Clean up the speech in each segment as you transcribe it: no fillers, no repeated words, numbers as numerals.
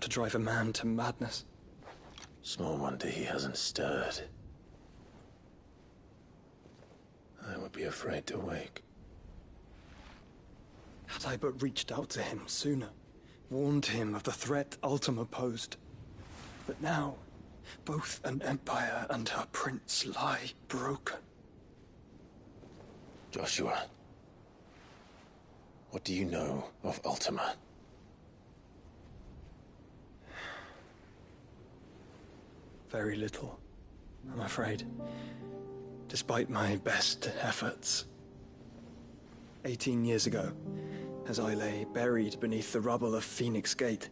to drive a man to madness. Small wonder he hasn't stirred. I would be afraid to wake. Had I but reached out to him sooner, warned him of the threat Ultima posed. But now, both an empire and her prince lie broken. Joshua, what do you know of Ultima? Very little, I'm afraid. Despite my best efforts. 18 years ago, as I lay buried beneath the rubble of Phoenix Gate,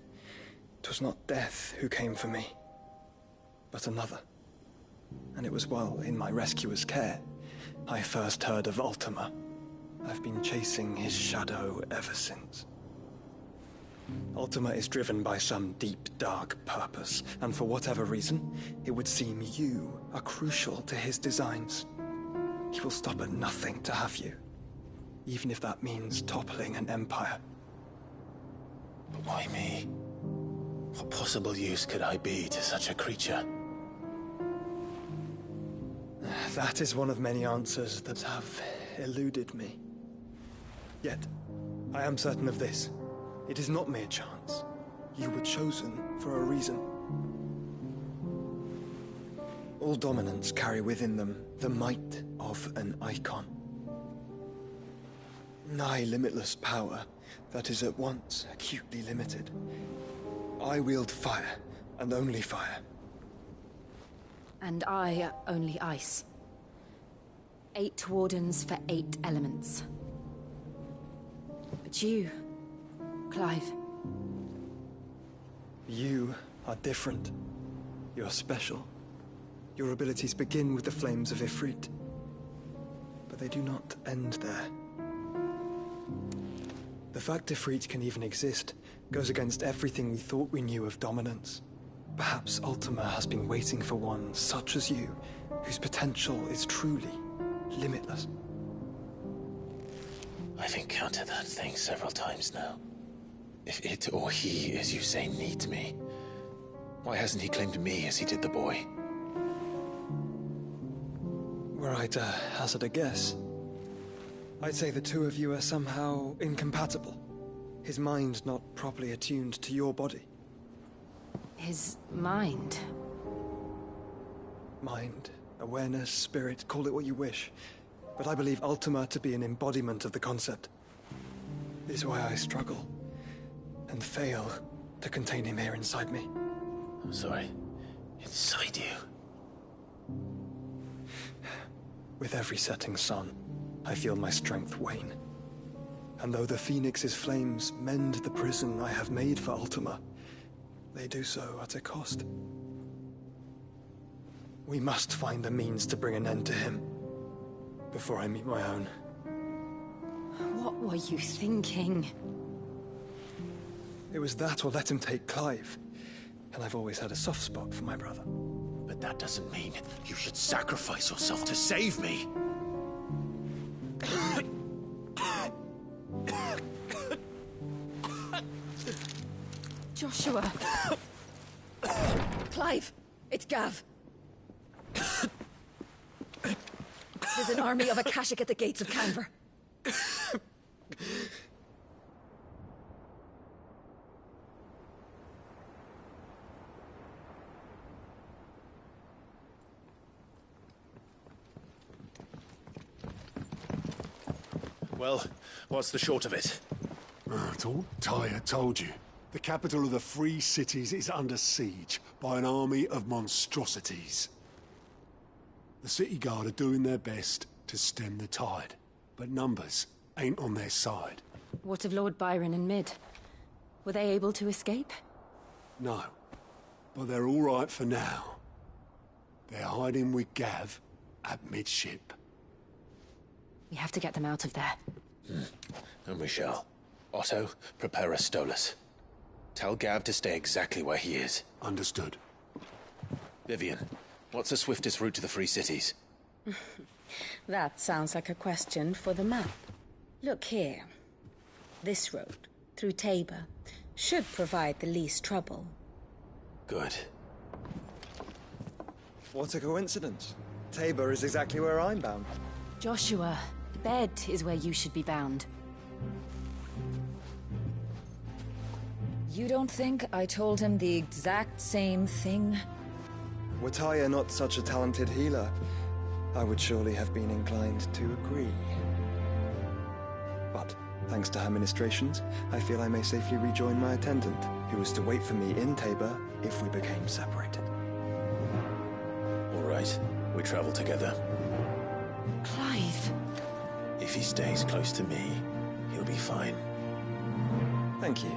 'twas not death who came for me, but another. And it was while in my rescuer's care I first heard of Ultima. I've been chasing his shadow ever since. Ultima is driven by some deep, dark purpose, and for whatever reason, it would seem you are crucial to his designs. He will stop at nothing to have you, even if that means toppling an empire. But why me? What possible use could I be to such a creature? That is one of many answers that have eluded me. Yet, I am certain of this. It is not mere chance. You were chosen for a reason. All dominants carry within them the might of an icon. Nigh limitless power that is at once acutely limited. I wield fire, and only fire. And I only ice. 8 wardens for 8 elements. But you, Clive. You are different. You're special. Your abilities begin with the flames of Ifrit. But they do not end there. The fact Ifrit can even exist goes against everything we thought we knew of dominance. Perhaps Ultima has been waiting for one such as you, whose potential is truly limitless. I've encountered that thing several times now. If it or he, as you say, needs me, why hasn't he claimed me as he did the boy? Were I to hazard a guess, I'd say the two of you are somehow incompatible. His mind not properly attuned to your body. His mind? Mind, awareness, spirit, call it what you wish. But I believe Ultima to be an embodiment of the concept. This is why I struggle and fail to contain him here inside me. I'm sorry. Inside you? With every setting sun, I feel my strength wane. And though the Phoenix's flames mend the prison I have made for Ultima, they do so at a cost. We must find a means to bring an end to him before I meet my own. What were you thinking? It was that or let him take Clive. And I've always had a soft spot for my brother. But that doesn't mean you should sacrifice yourself to save me. Joshua. Clive, it's Gav. There's an army of Akashic at the gates of Canver. Well, what's the short of it? It's all Tyre told you. The capital of the Free Cities is under siege by an army of monstrosities. The city guard are doing their best to stem the tide, but numbers ain't on their side. What of Lord Byron and Mid? Were they able to escape? No, but they're all right for now. They're hiding with Gav at midship. We have to get them out of there. And we shall. Otto, prepare a Stolas. Tell Gav to stay exactly where he is. Understood. Vivian, what's the swiftest route to the Free Cities? That sounds like a question for the map. Look here. This road, through Tabor, should provide the least trouble. Good. What a coincidence. Tabor is exactly where I'm bound. Joshua, bed is where you should be bound. You don't think I told him the exact same thing? Were Tyre not such a talented healer, I would surely have been inclined to agree. But, thanks to her ministrations, I feel I may safely rejoin my attendant, who was to wait for me in Tabor if we became separated. All right, we travel together. Clive. If he stays close to me, he'll be fine. Thank you,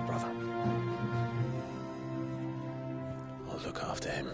brother. I'll look after him.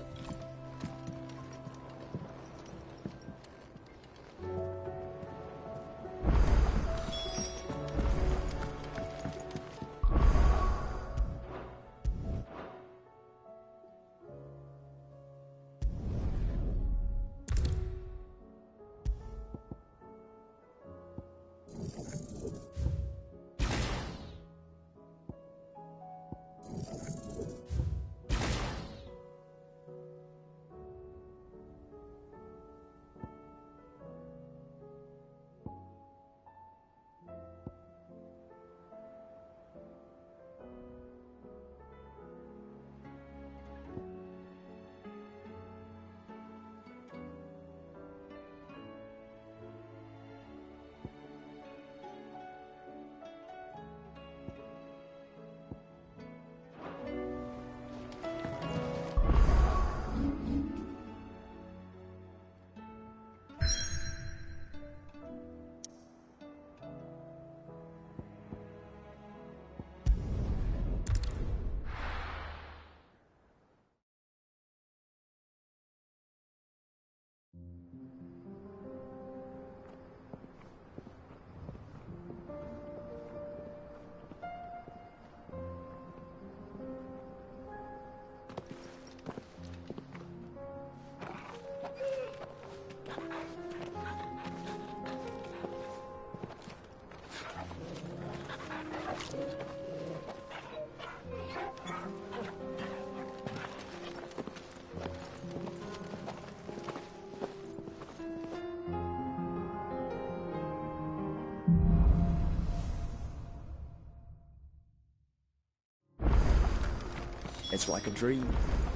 It's like a dream.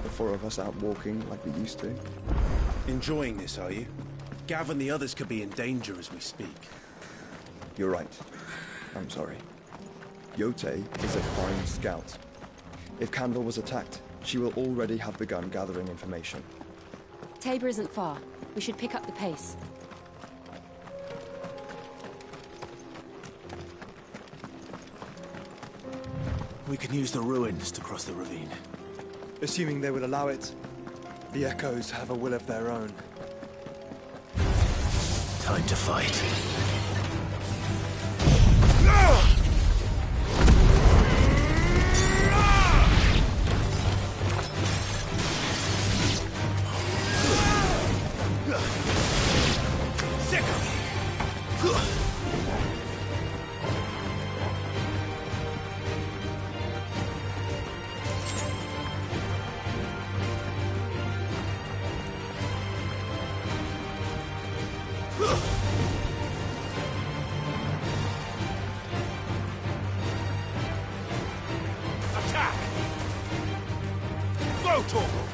The four of us out walking like we used to. Enjoying this, are you? Gav and the others could be in danger as we speak. You're right. I'm sorry. Yote is a fine scout. If Candle was attacked, she will already have begun gathering information. Tabor isn't far. We should pick up the pace. We can use the ruins to cross the ravine. Assuming they would allow it. The Echoes have a will of their own. Time to fight. Attack! Go, Torgal!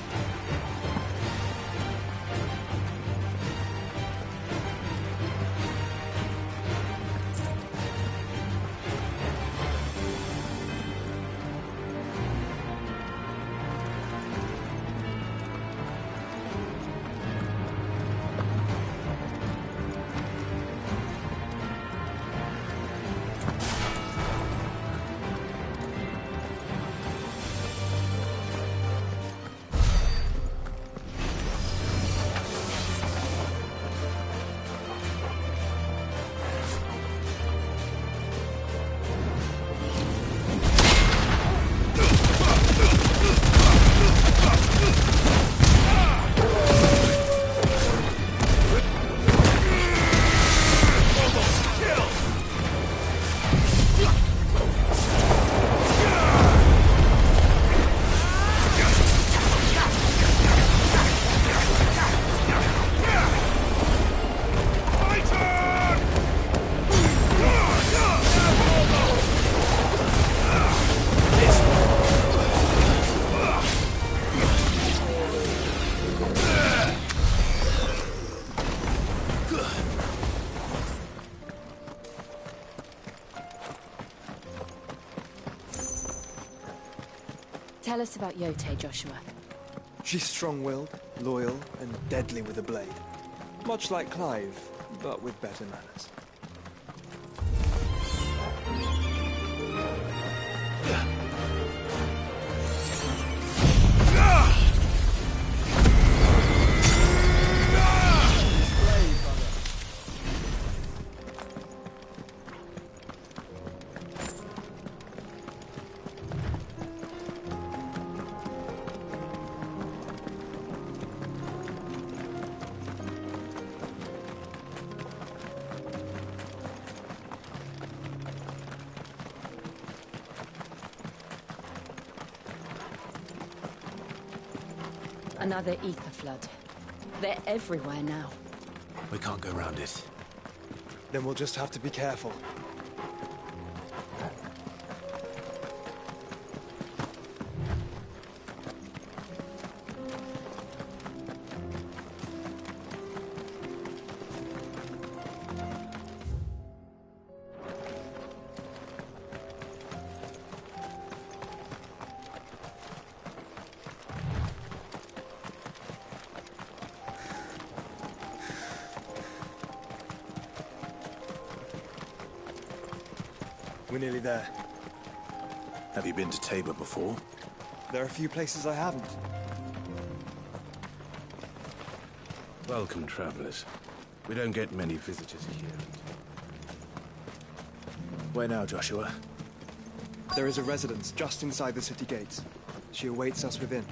Tell us about Yote, Joshua. She's strong-willed, loyal, and deadly with a blade. Much like Clive, but with better manners. Another ether flood. They're everywhere now. We can't go around it. Then we'll just have to be careful. We're nearly there. Have you been to Tabor before? There are a few places I haven't. Welcome, travelers. We don't get many visitors here. Where now, Joshua? There is a residence just inside the city gates. She awaits us within.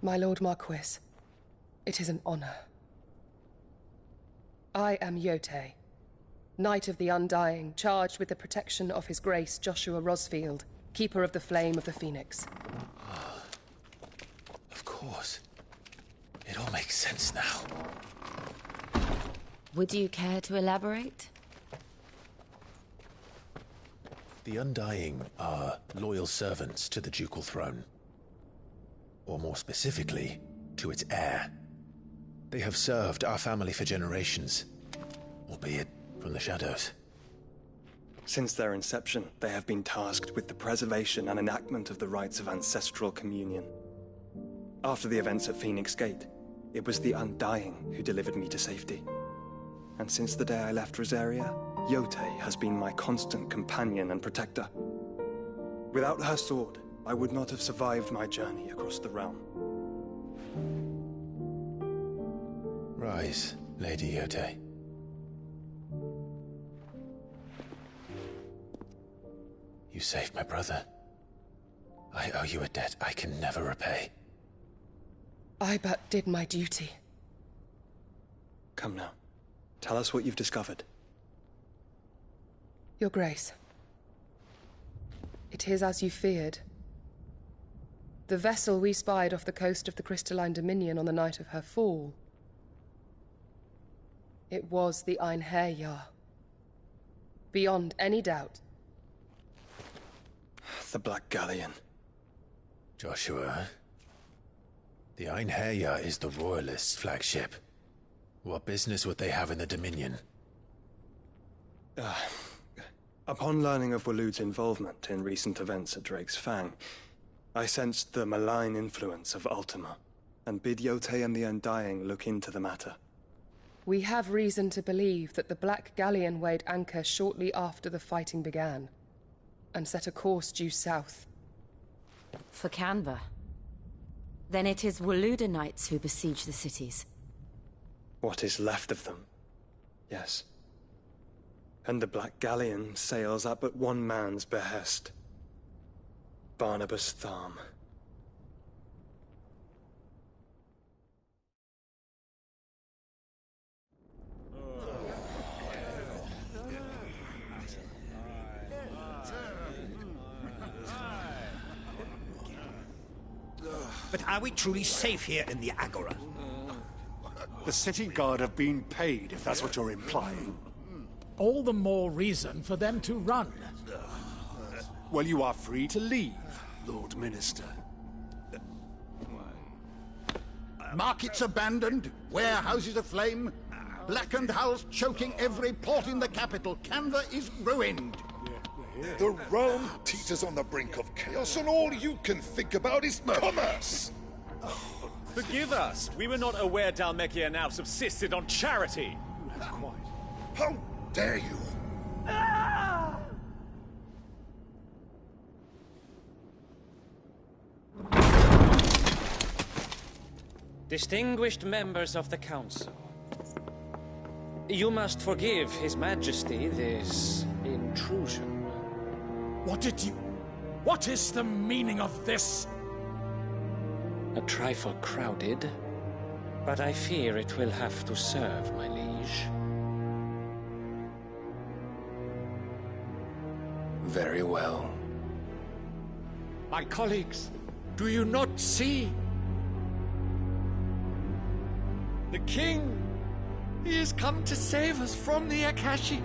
My Lord Marquis, it is an honor. I am Yote, Knight of the Undying, charged with the protection of His Grace Joshua Rosfield, Keeper of the Flame of the Phoenix. Of course. It all makes sense now. Would you care to elaborate? The Undying are loyal servants to the ducal throne. Or more specifically, to its heir. They have served our family for generations, albeit from the shadows. Since their inception, they have been tasked with the preservation and enactment of the rites of ancestral communion. After the events at Phoenix Gate, it was the Undying who delivered me to safety. And since the day I left Rosaria, Yote has been my constant companion and protector. Without her sword, I would not have survived my journey across the realm. Rise, Lady Yote. You saved my brother. I owe you a debt I can never repay. I but did my duty. Come now. Tell us what you've discovered. Your Grace. It is as you feared. The vessel we spied off the coast of the Crystalline Dominion on the night of her fall. It was the Einherjar. Beyond any doubt. The Black Galleon. Joshua, the Einherjar is the Royalists' flagship. What business would they have in the Dominion? Upon learning of Waloed's involvement in recent events at Drake's Fang, I sensed the malign influence of Ultima, and bid Yote and the Undying look into the matter. We have reason to believe that the Black Galleon weighed anchor shortly after the fighting began, and set a course due south. For Canva. Then it is Waloeda Knights who besiege the cities. What is left of them, yes. And the Black Galleon sails at but one man's behest. Barnabas Tharm. But are we truly safe here in the Agora? The city guard have been paid, if that's what you're implying. All the more reason for them to run. Well, you are free to leave, Lord Minister. Markets abandoned, warehouses aflame, blackened hulls choking every port in the capital. Canva is ruined. The realm teeters on the brink of chaos, and all you can think about is commerce! Forgive us! We were not aware Dhalmekia now subsisted on charity! How dare you! Distinguished members of the Council, you must forgive His Majesty this intrusion. What is the meaning of this? A trifle crowded, but I fear it will have to serve, my liege. Very well. My colleagues, do you not see? The king! He has come to save us from the Akashic.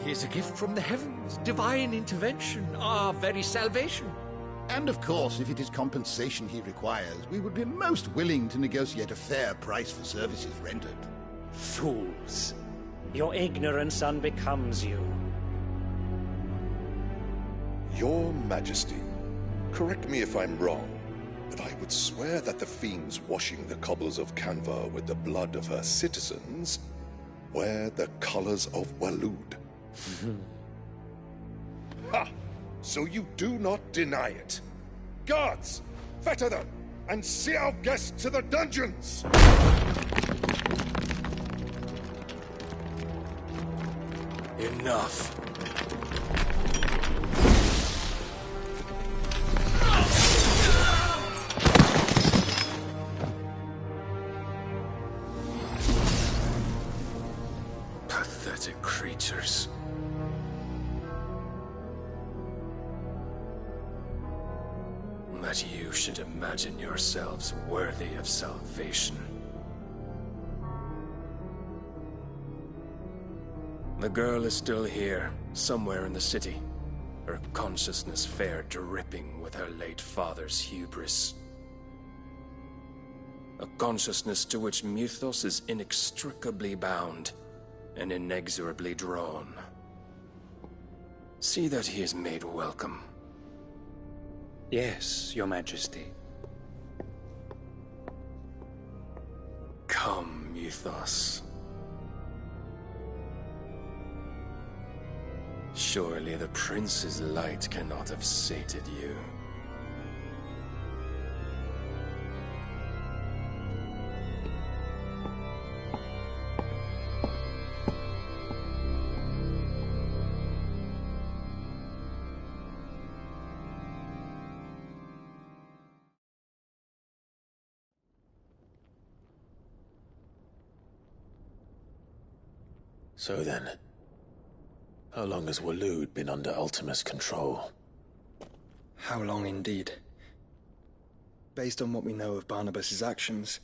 He is a gift from the heavens, divine intervention, our very salvation. And of course, if it is compensation he requires, we would be most willing to negotiate a fair price for services rendered. Fools! Your ignorance unbecomes you. Your Majesty, correct me if I'm wrong, but I would swear that the fiends washing the cobbles of Canva with the blood of her citizens wear the colors of Waloed. Ha! So you do not deny it. Guards, fetter them, and see our guests to the dungeons! Enough. Pathetic creatures. That you should imagine yourselves worthy of salvation. The girl is still here, somewhere in the city. Her consciousness fair dripping with her late father's hubris. A consciousness to which Mythos is inextricably bound and inexorably drawn. See that he is made welcome. Yes, Your Majesty. Come, Mythos. Surely the prince's light cannot have sated you. So then, how long has Waloed been under Ultima's control? How long indeed? Based on what we know of Barnabas's actions,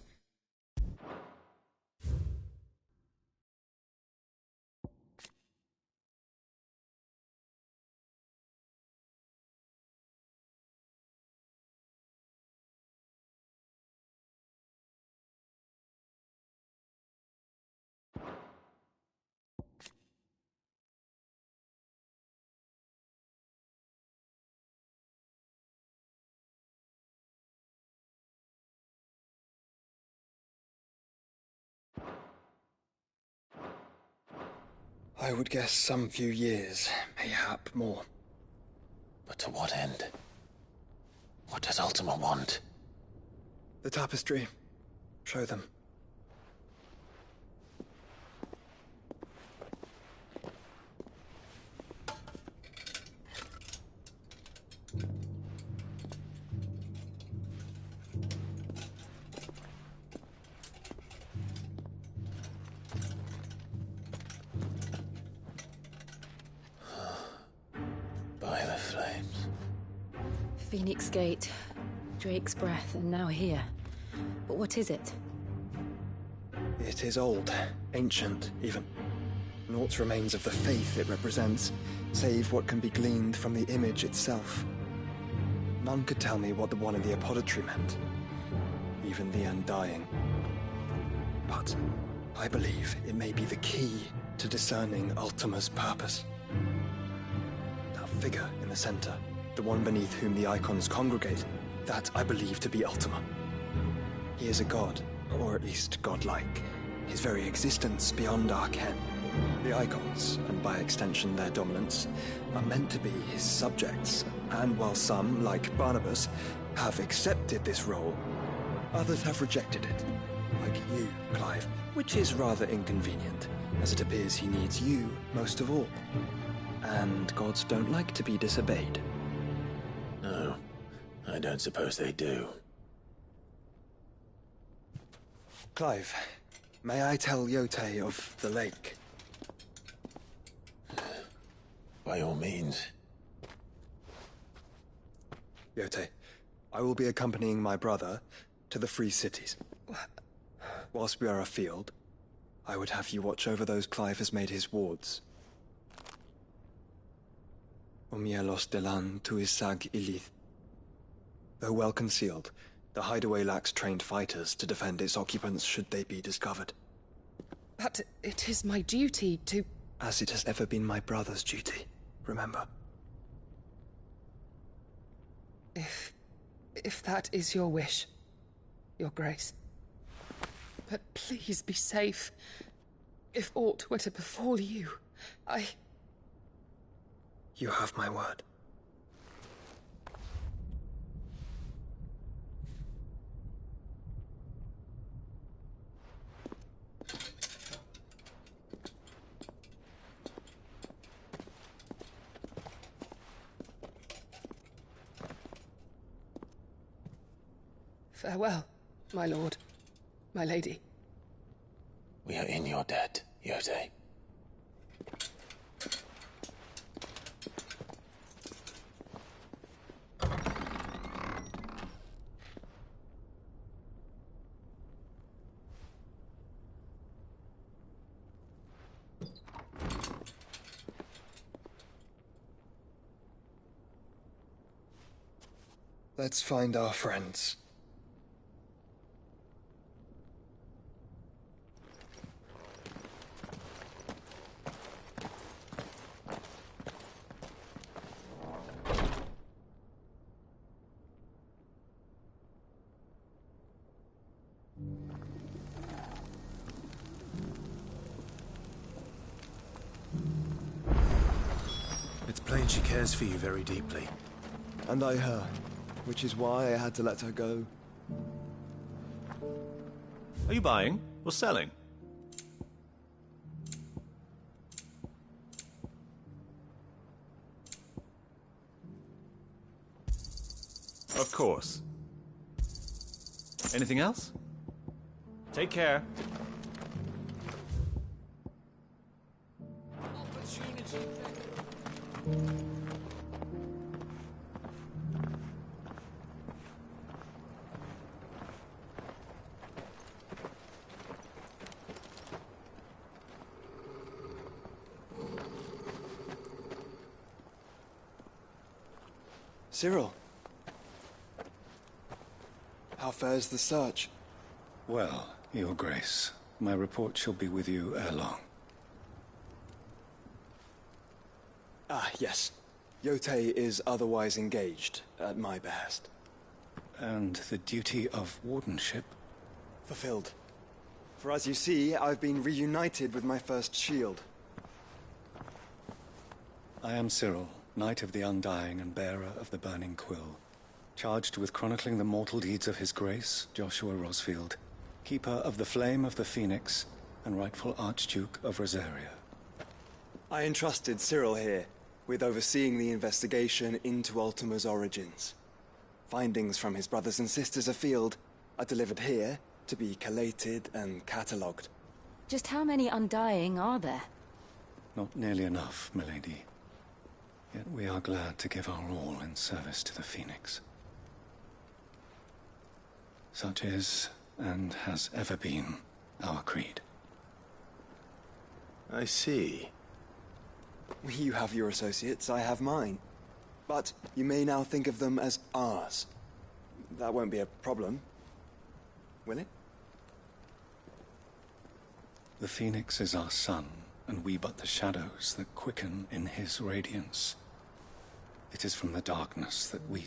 I would guess some few years, mayhap more. But to what end? What does Ultima want? The tapestry. Show them. Phoenix Gate, Drake's Breath, and now here. But what is it? It is old, ancient, even. Naught remains of the faith it represents, save what can be gleaned from the image itself. None could tell me what the one in the apothecary meant, even the Undying. But I believe it may be the key to discerning Ultima's purpose. That figure in the center, the one beneath whom the icons congregate, that I believe to be Ultima. He is a god, or at least godlike, his very existence beyond our ken. The icons, and by extension their dominants, are meant to be his subjects, and while some, like Barnabas, have accepted this role, others have rejected it, like you, Clive, which is rather inconvenient, as it appears he needs you most of all. And gods don't like to be disobeyed. No, I don't suppose they do. Clive, may I tell Yote of the lake? By all means. Yote, I will be accompanying my brother to the Free Cities. Whilst we are afield, I would have you watch over those Clive has made his wards. Omielos delan tuisag ilith. Though well concealed, the hideaway lacks trained fighters to defend its occupants should they be discovered. But it is my duty to... As it has ever been my brother's duty, remember. If that is your wish, Your Grace. But please be safe. If aught were to befall you, You have my word. Farewell, my lord, my lady. We are in your debt, Yote. Let's find our friends. It's plain she cares for you very deeply. And I her, which is why I had to let her go. Are you buying or selling? Of course. Anything else? Take care. Cyril. How fares the search? Well, Your Grace, my report shall be with you ere long. Ah, yes. Yote is otherwise engaged, at my behest. And the duty of wardenship? Fulfilled. For as you see, I've been reunited with my first shield. I am Cyril, Knight of the Undying and bearer of the Burning Quill, charged with chronicling the mortal deeds of His Grace, Joshua Rosfield, keeper of the Flame of the Phoenix and rightful Archduke of Rosaria. I entrusted Cyril here with overseeing the investigation into Ultima's origins. Findings from his brothers and sisters afield are delivered here to be collated and catalogued. Just how many Undying are there? Not nearly enough, milady. Yet we are glad to give our all in service to the Phoenix. Such is, and has ever been, our creed. I see. You have your associates, I have mine. But you may now think of them as ours. That won't be a problem, will it? The Phoenix is our sun, and we but the shadows that quicken in his radiance. It is from the darkness that we...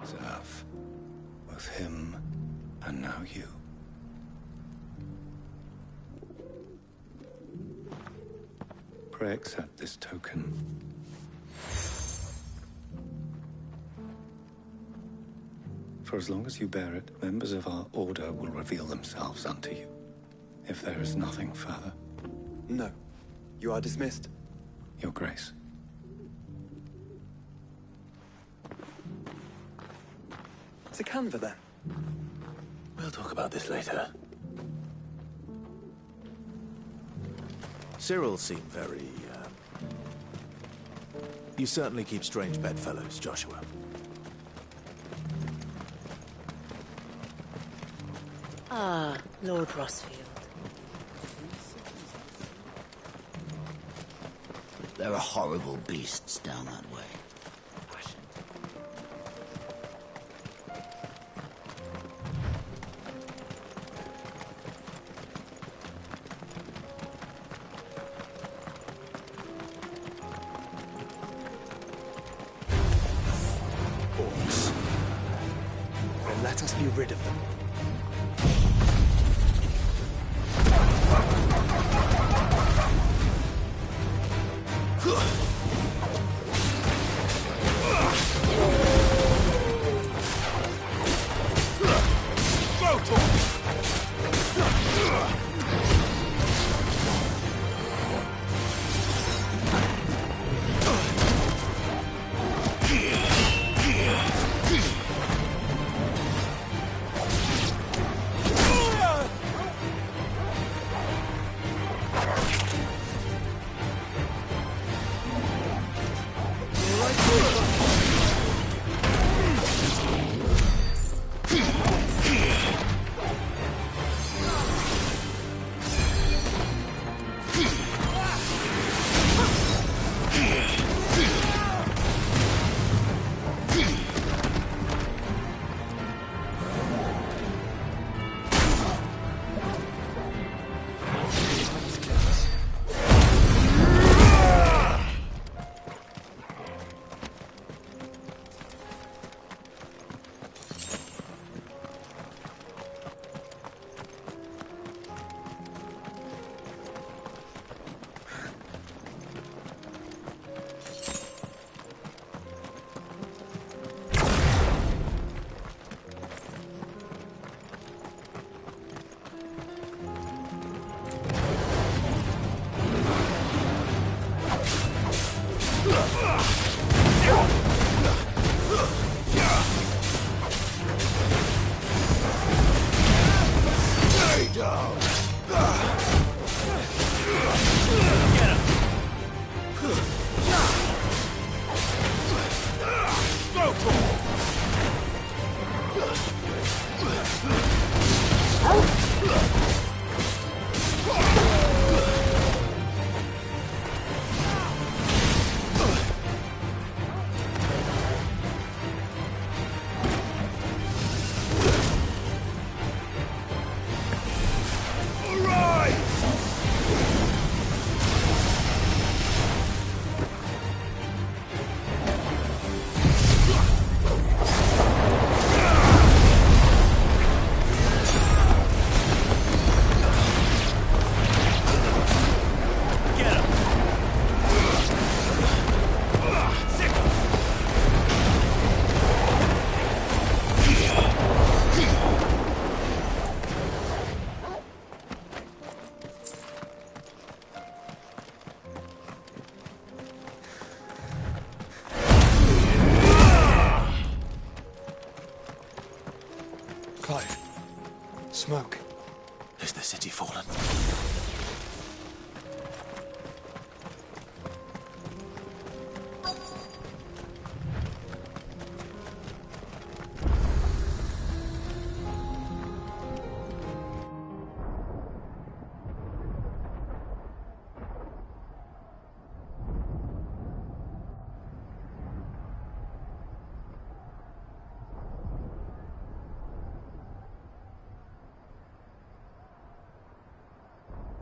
serve both him and now you. Pray accept this token. For as long as you bear it, members of our order will reveal themselves unto you. If there is nothing further. No. You are dismissed. Your Grace. To Canva, then. We'll talk about this later. Cyril seemed very, You certainly keep strange bedfellows, Joshua. Ah, Lord Rosfield. There are horrible beasts down that way. Orcs. Then let us be rid of them.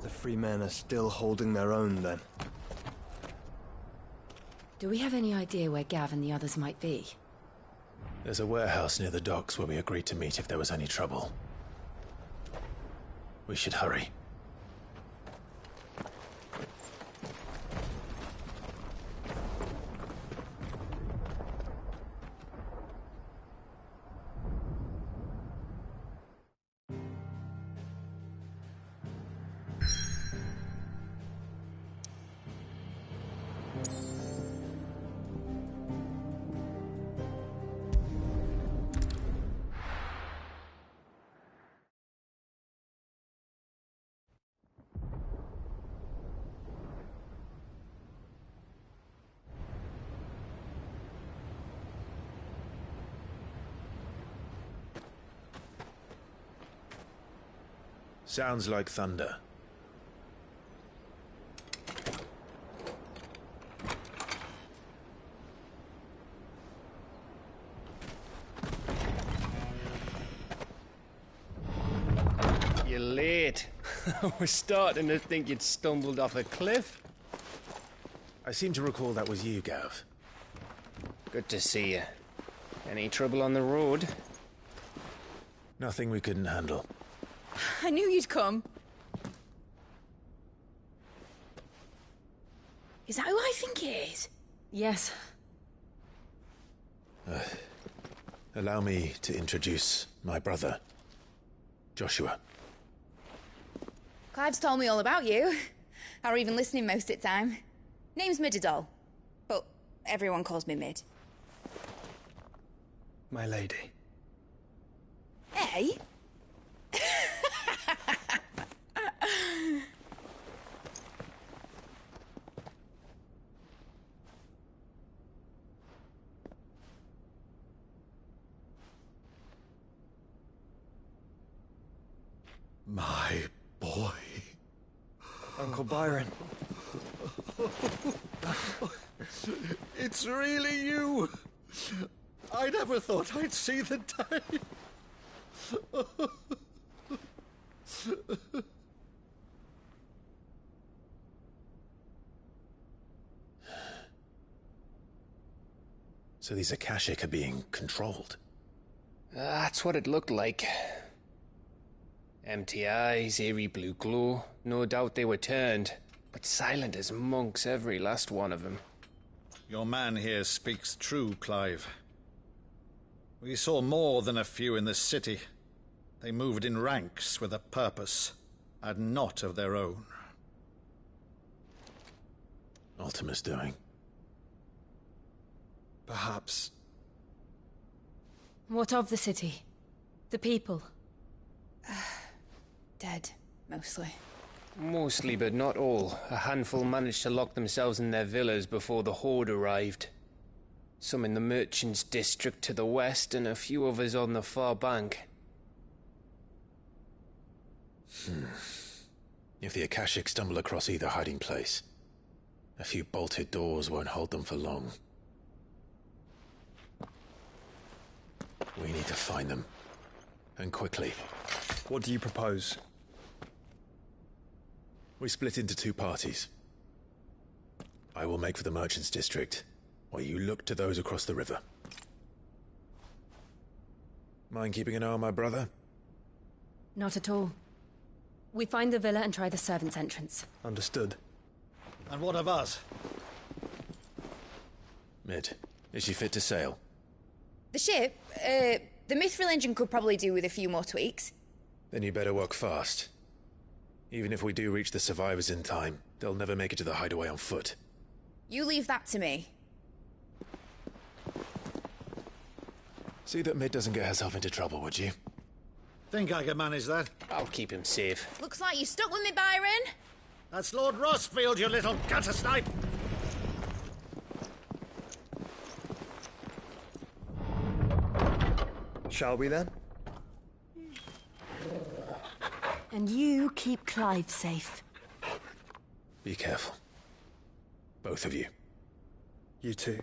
The free men are still holding their own, then. Do we have any idea where Gav and the others might be? There's a warehouse near the docks where we agreed to meet if there was any trouble. We should hurry. Sounds like thunder. You're late. I was starting to think you'd stumbled off a cliff. I seem to recall that was you, Gav. Good to see you. Any trouble on the road? Nothing we couldn't handle. I knew you'd come. Is that who I think it is? Yes. Allow me to introduce my brother, Joshua. Clive's told me all about you. Or even listening most of the time. Name's Midadol, but everyone calls me Mid. My lady. Hey? My boy. Uncle Byron. It's really you. I never thought I'd see the day. So these Akashic are being controlled? That's what it looked like. Empty eyes, eerie blue glow. No doubt they were turned, but silent as monks, every last one of them. Your man here speaks true, Clive. We saw more than a few in this city. They moved in ranks with a purpose, and not of their own. Ultima's doing. Perhaps. What of the city? The people? Dead, mostly. Mostly, but not all. A handful managed to lock themselves in their villas before the Horde arrived. Some in the merchants' district to the west, and a few others on the far bank. If the Akashic stumble across either hiding place, a few bolted doors won't hold them for long. We need to find them. And quickly. What do you propose? We split into two parties. I will make for the merchants' district, while you look to those across the river. Mind keeping an eye on my brother? Not at all. We find the villa and try the servants' entrance. Understood. And what of us? Mid, is she fit to sail? The ship, the Mithril engine could probably do with a few more tweaks. Then you better work fast. Even if we do reach the survivors in time, they'll never make it to the hideaway on foot. You leave that to me. See that Mid doesn't get herself into trouble, would you? Think I can manage that? I'll keep him safe. Looks like you stuck with me, Byron. That's Lord Rossfield, you little gutter snipe! Shall we then? And you keep Clive safe. Be careful. Both of you. You too.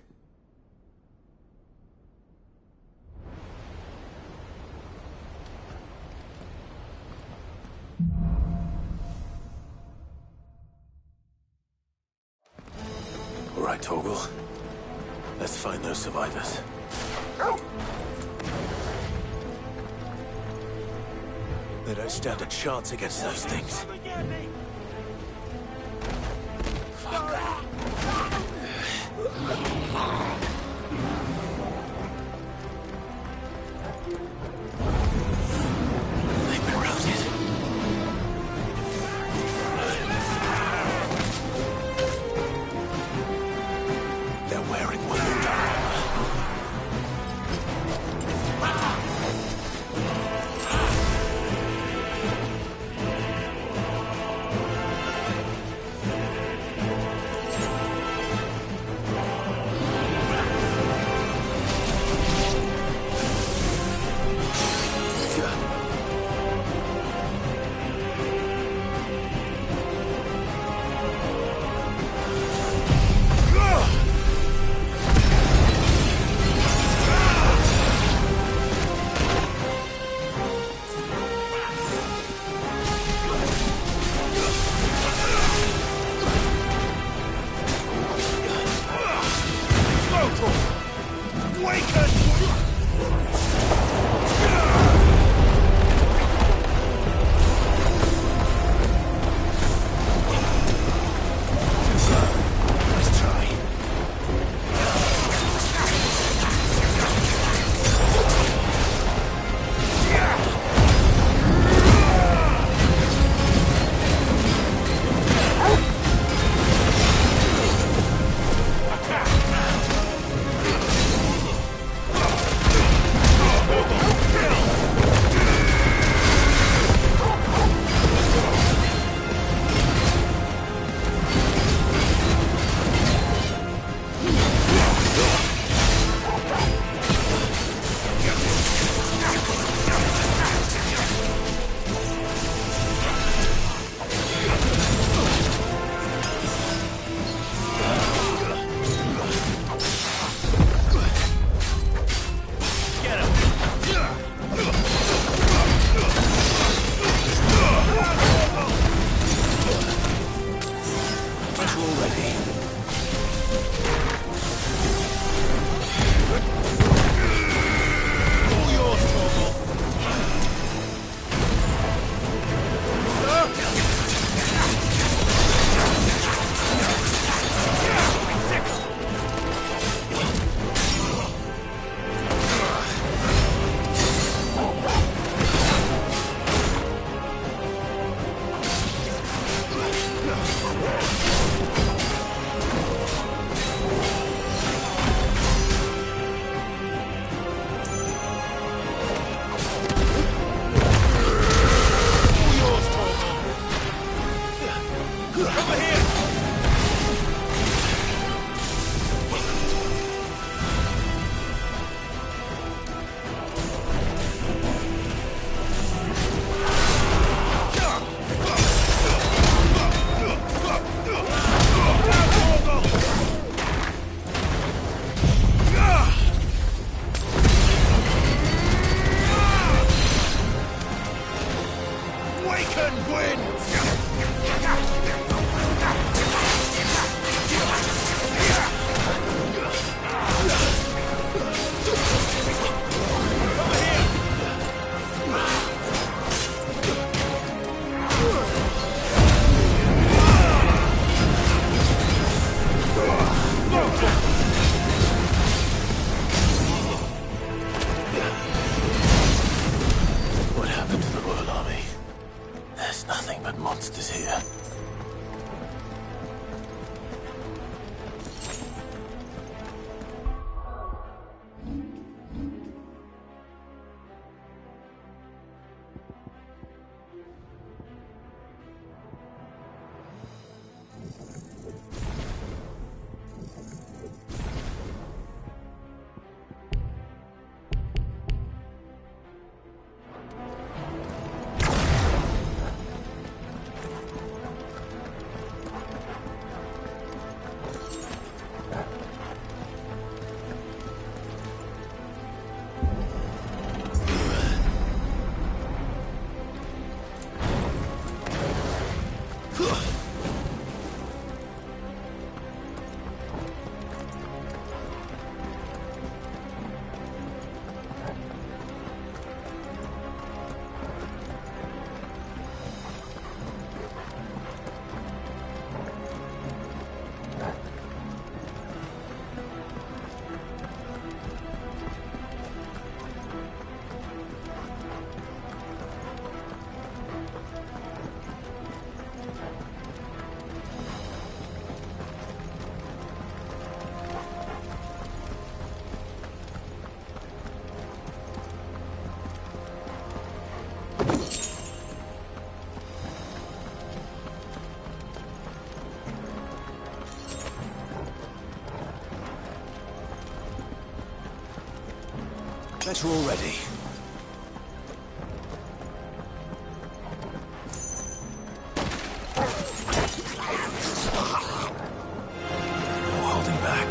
All right, Torgal. Let's find those survivors. They don't stand a chance against those things. They've been routed. They're wearing Waloda armor. Better already. No holding back.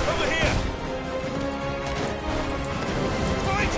Over here! Fight!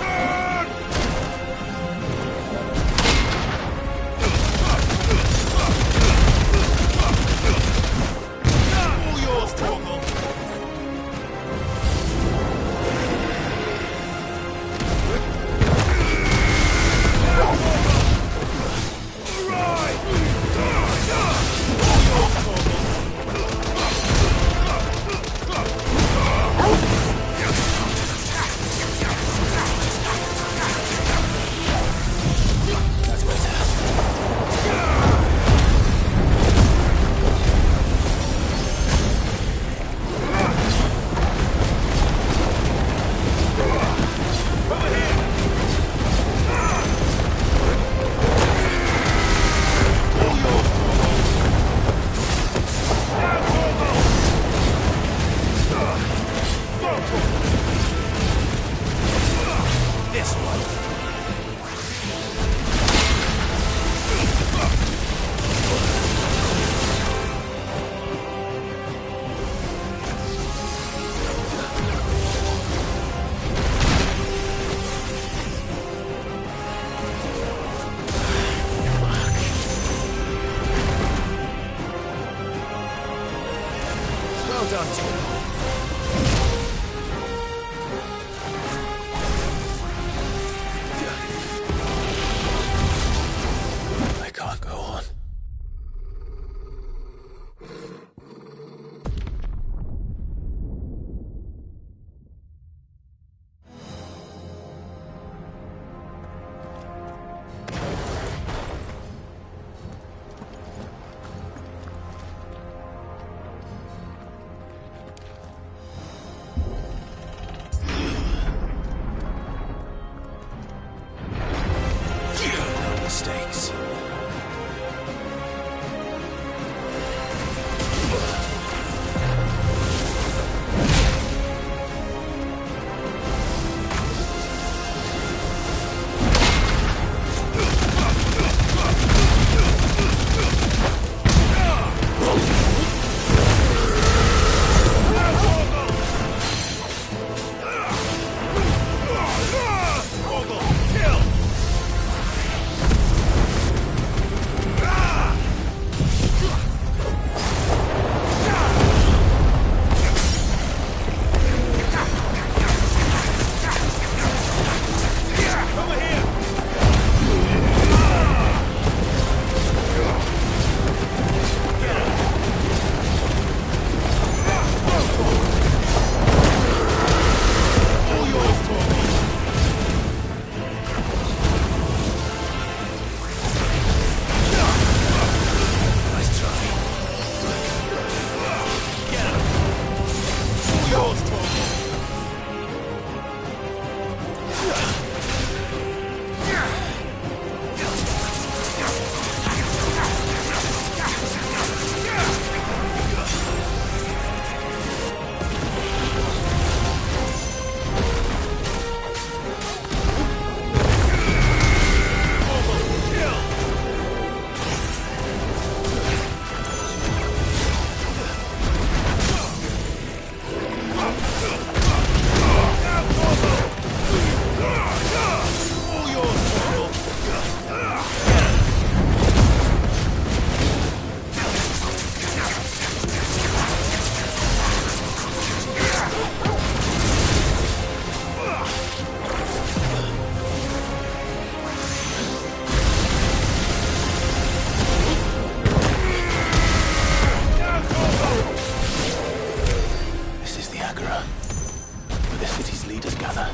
leaders gather,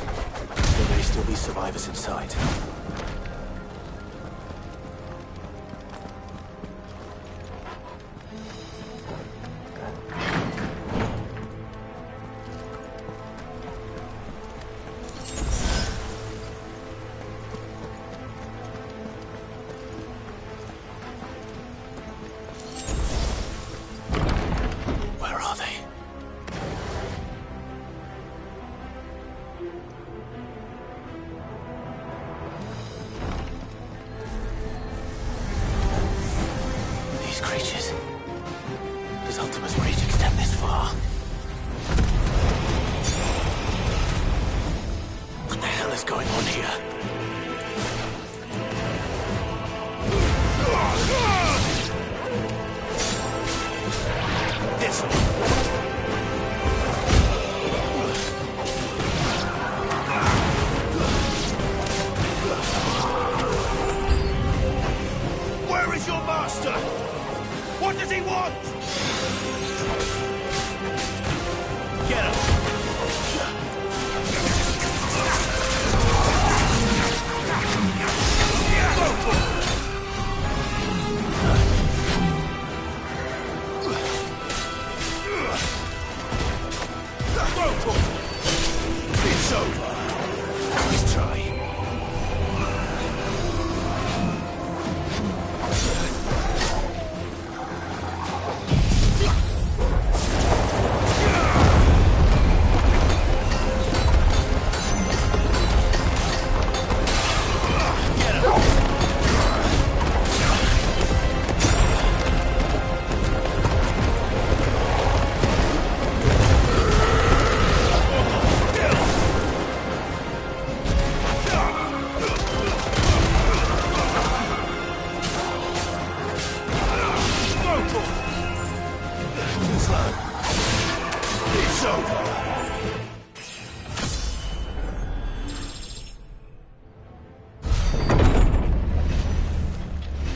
there may still be survivors inside.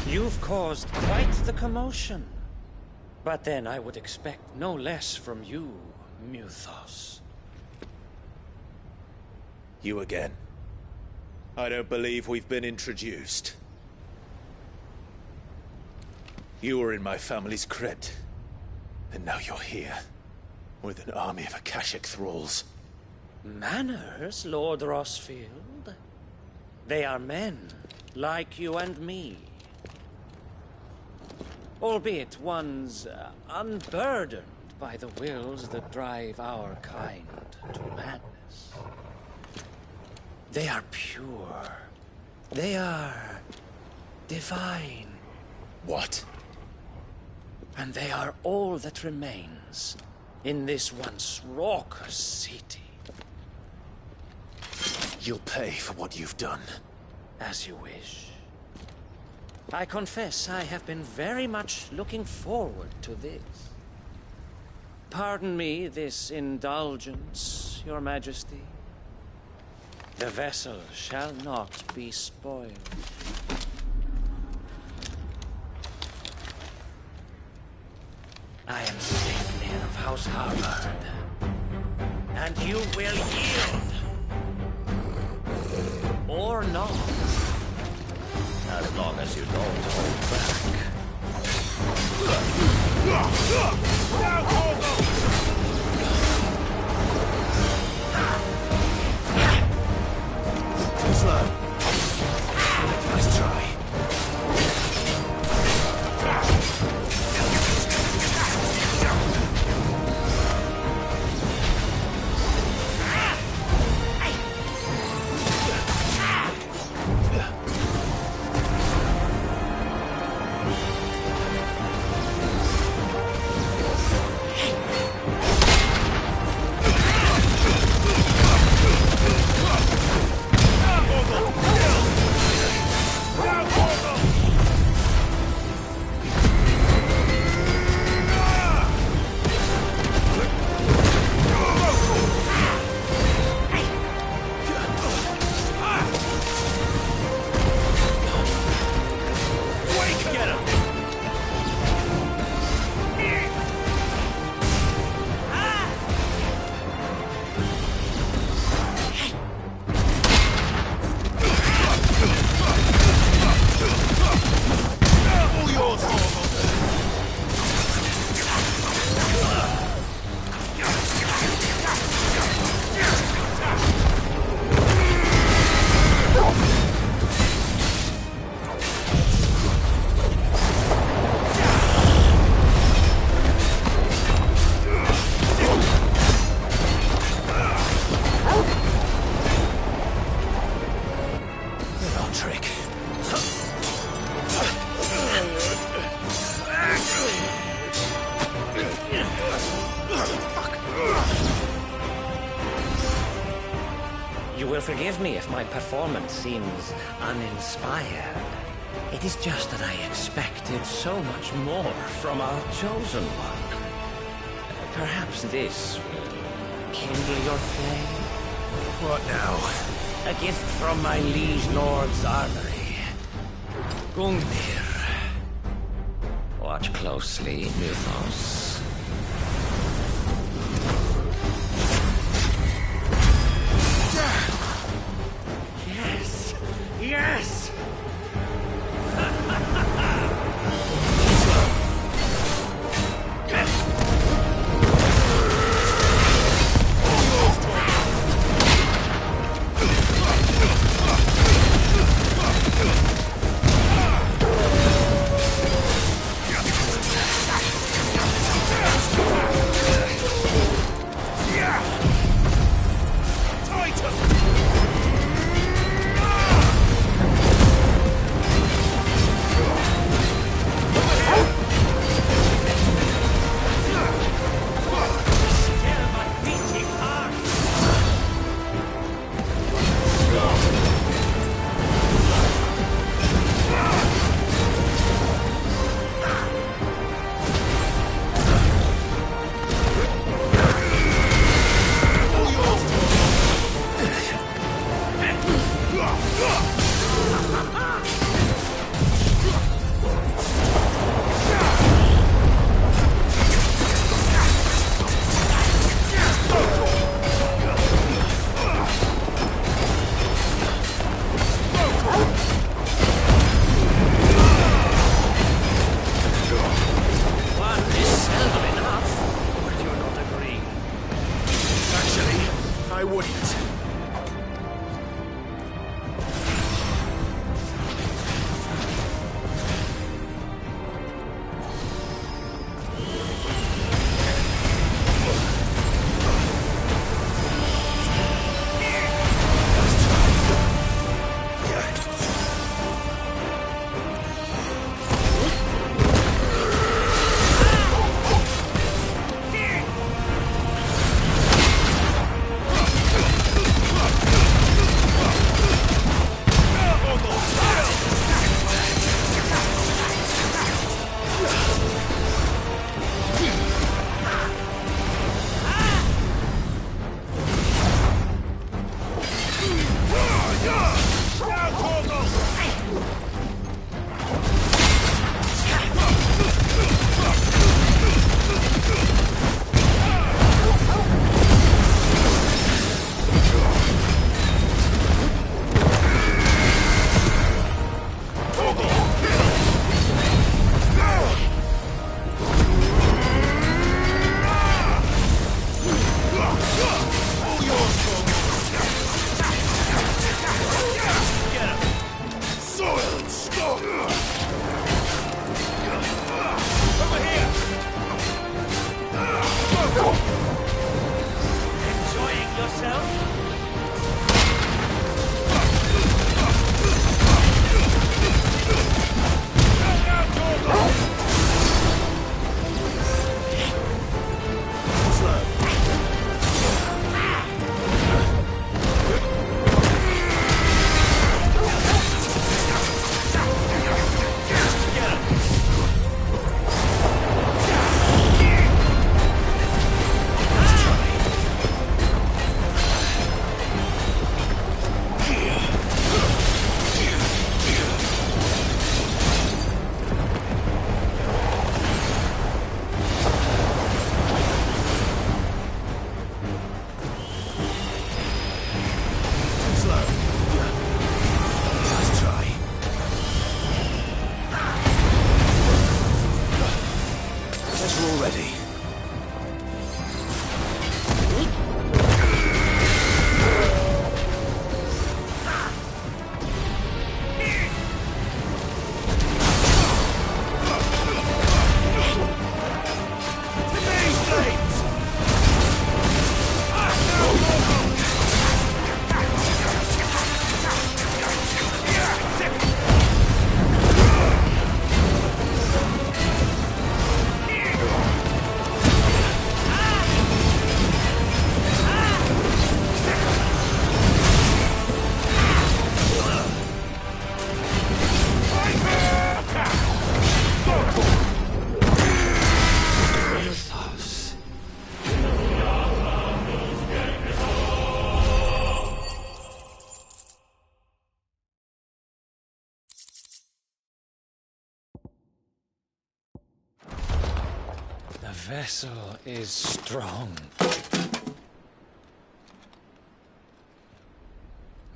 You've caused quite the commotion. But then I would expect no less from you, Muthos. You again. I don't believe we've been introduced. You were in my family's crypt. And now you're here. With an army of Akashic thralls. Manners, Lord Rosfield? They are men, like you and me. Albeit one's unburdened by the wills that drive our kind to madness. They are pure. They are divine. What? And they are all that remains in this once raucous city. You'll pay for what you've done. As you wish. I confess I have been very much looking forward to this. Pardon me this indulgence, Your Majesty. The vessel shall not be spoiled. I am Signier of House Harvard. And you will yield. Or not. As long as you don't hold back. Too slow. Nice try. You will forgive me if my performance seems uninspired. It is just that I expected so much more from our chosen one. Perhaps this will kindle your flame? What now? A gift from my liege lord's armory. Gungnir. Watch closely, Mythos. Yes! Yes! The vessel is strong.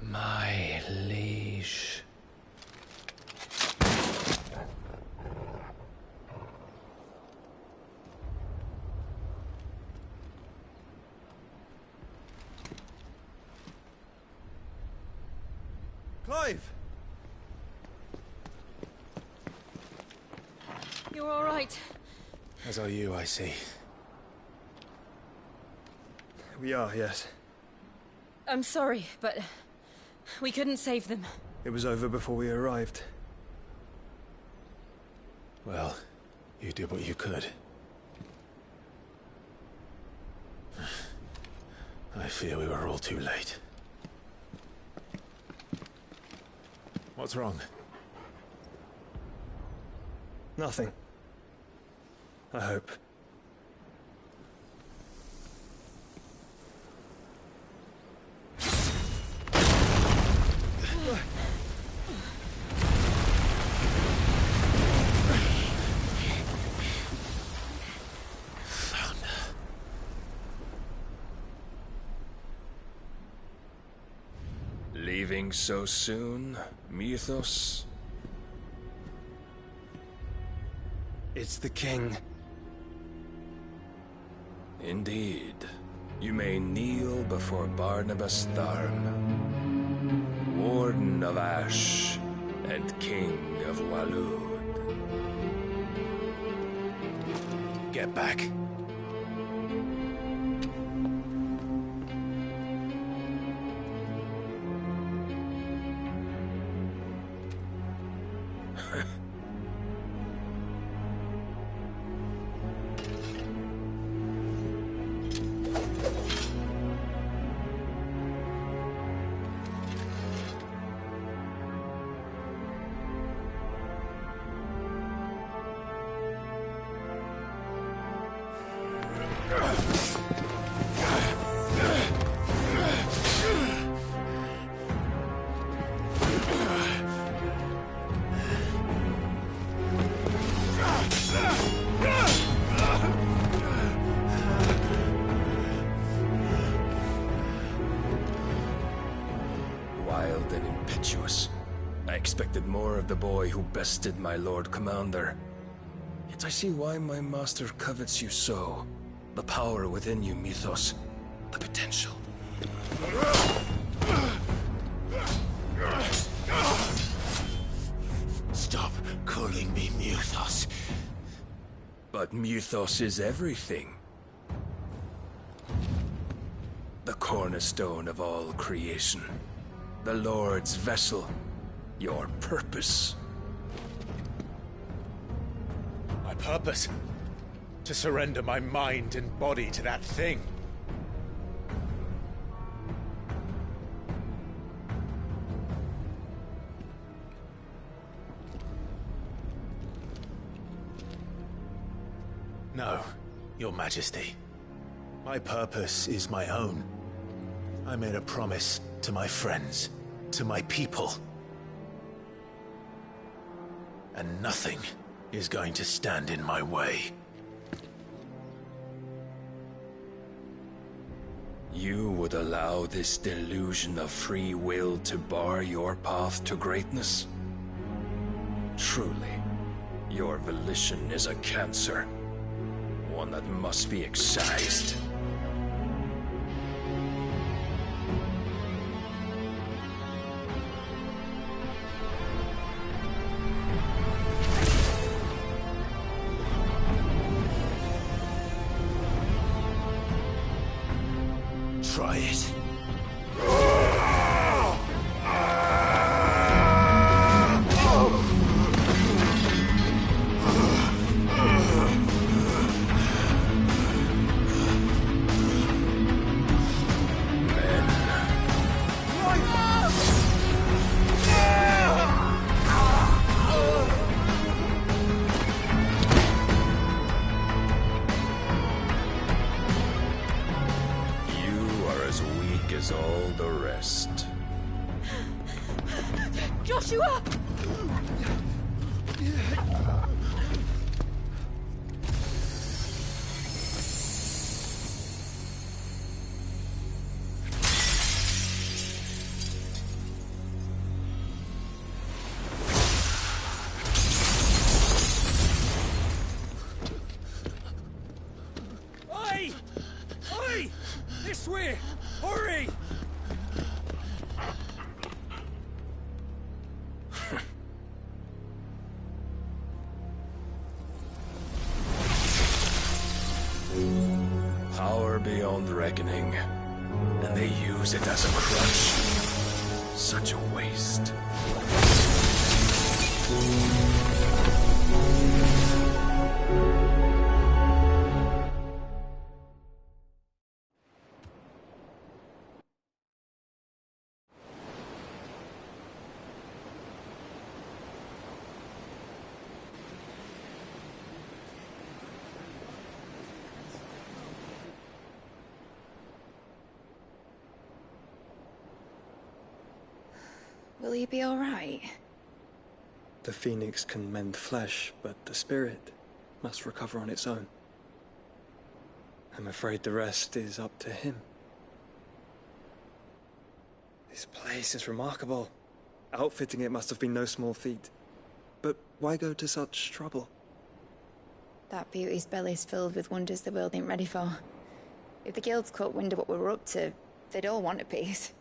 My liege. Clive! You're all right. As are you, I see. We are, yes. I'm sorry, but we couldn't save them. It was over before we arrived. Well, you did what you could. I fear we were all too late. What's wrong? Nothing. I hope. Leaving so soon, Mythos? It's the king. Indeed. You may kneel before Barnabas Tharm, Warden of Ash and King of Waloed. Get back. Wild and impetuous. I expected more of the boy who bested my Lord Commander. Yet I see why my master covets you so. The power within you, Mythos. The potential. Stop calling me Mythos. But Mythos is everything. The cornerstone of all creation. The Lord's vessel. Your purpose. My purpose? To surrender my mind and body to that thing. No, Your Majesty. My purpose is my own. I made a promise to my friends, to my people. And nothing is going to stand in my way. You would allow this delusion of free will to bar your path to greatness? Truly, your volition is a cancer. One that must be excised. Try it. As all the rest. Joshua! use it as a crutch. Such a waste. Will he be all right? The phoenix can mend flesh, but the spirit must recover on its own. I'm afraid the rest is up to him. This place is remarkable. Outfitting it must have been no small feat. But why go to such trouble? That beauty's belly's filled with wonders the world ain't ready for. If the guilds caught wind of what we were up to, they'd all want a piece.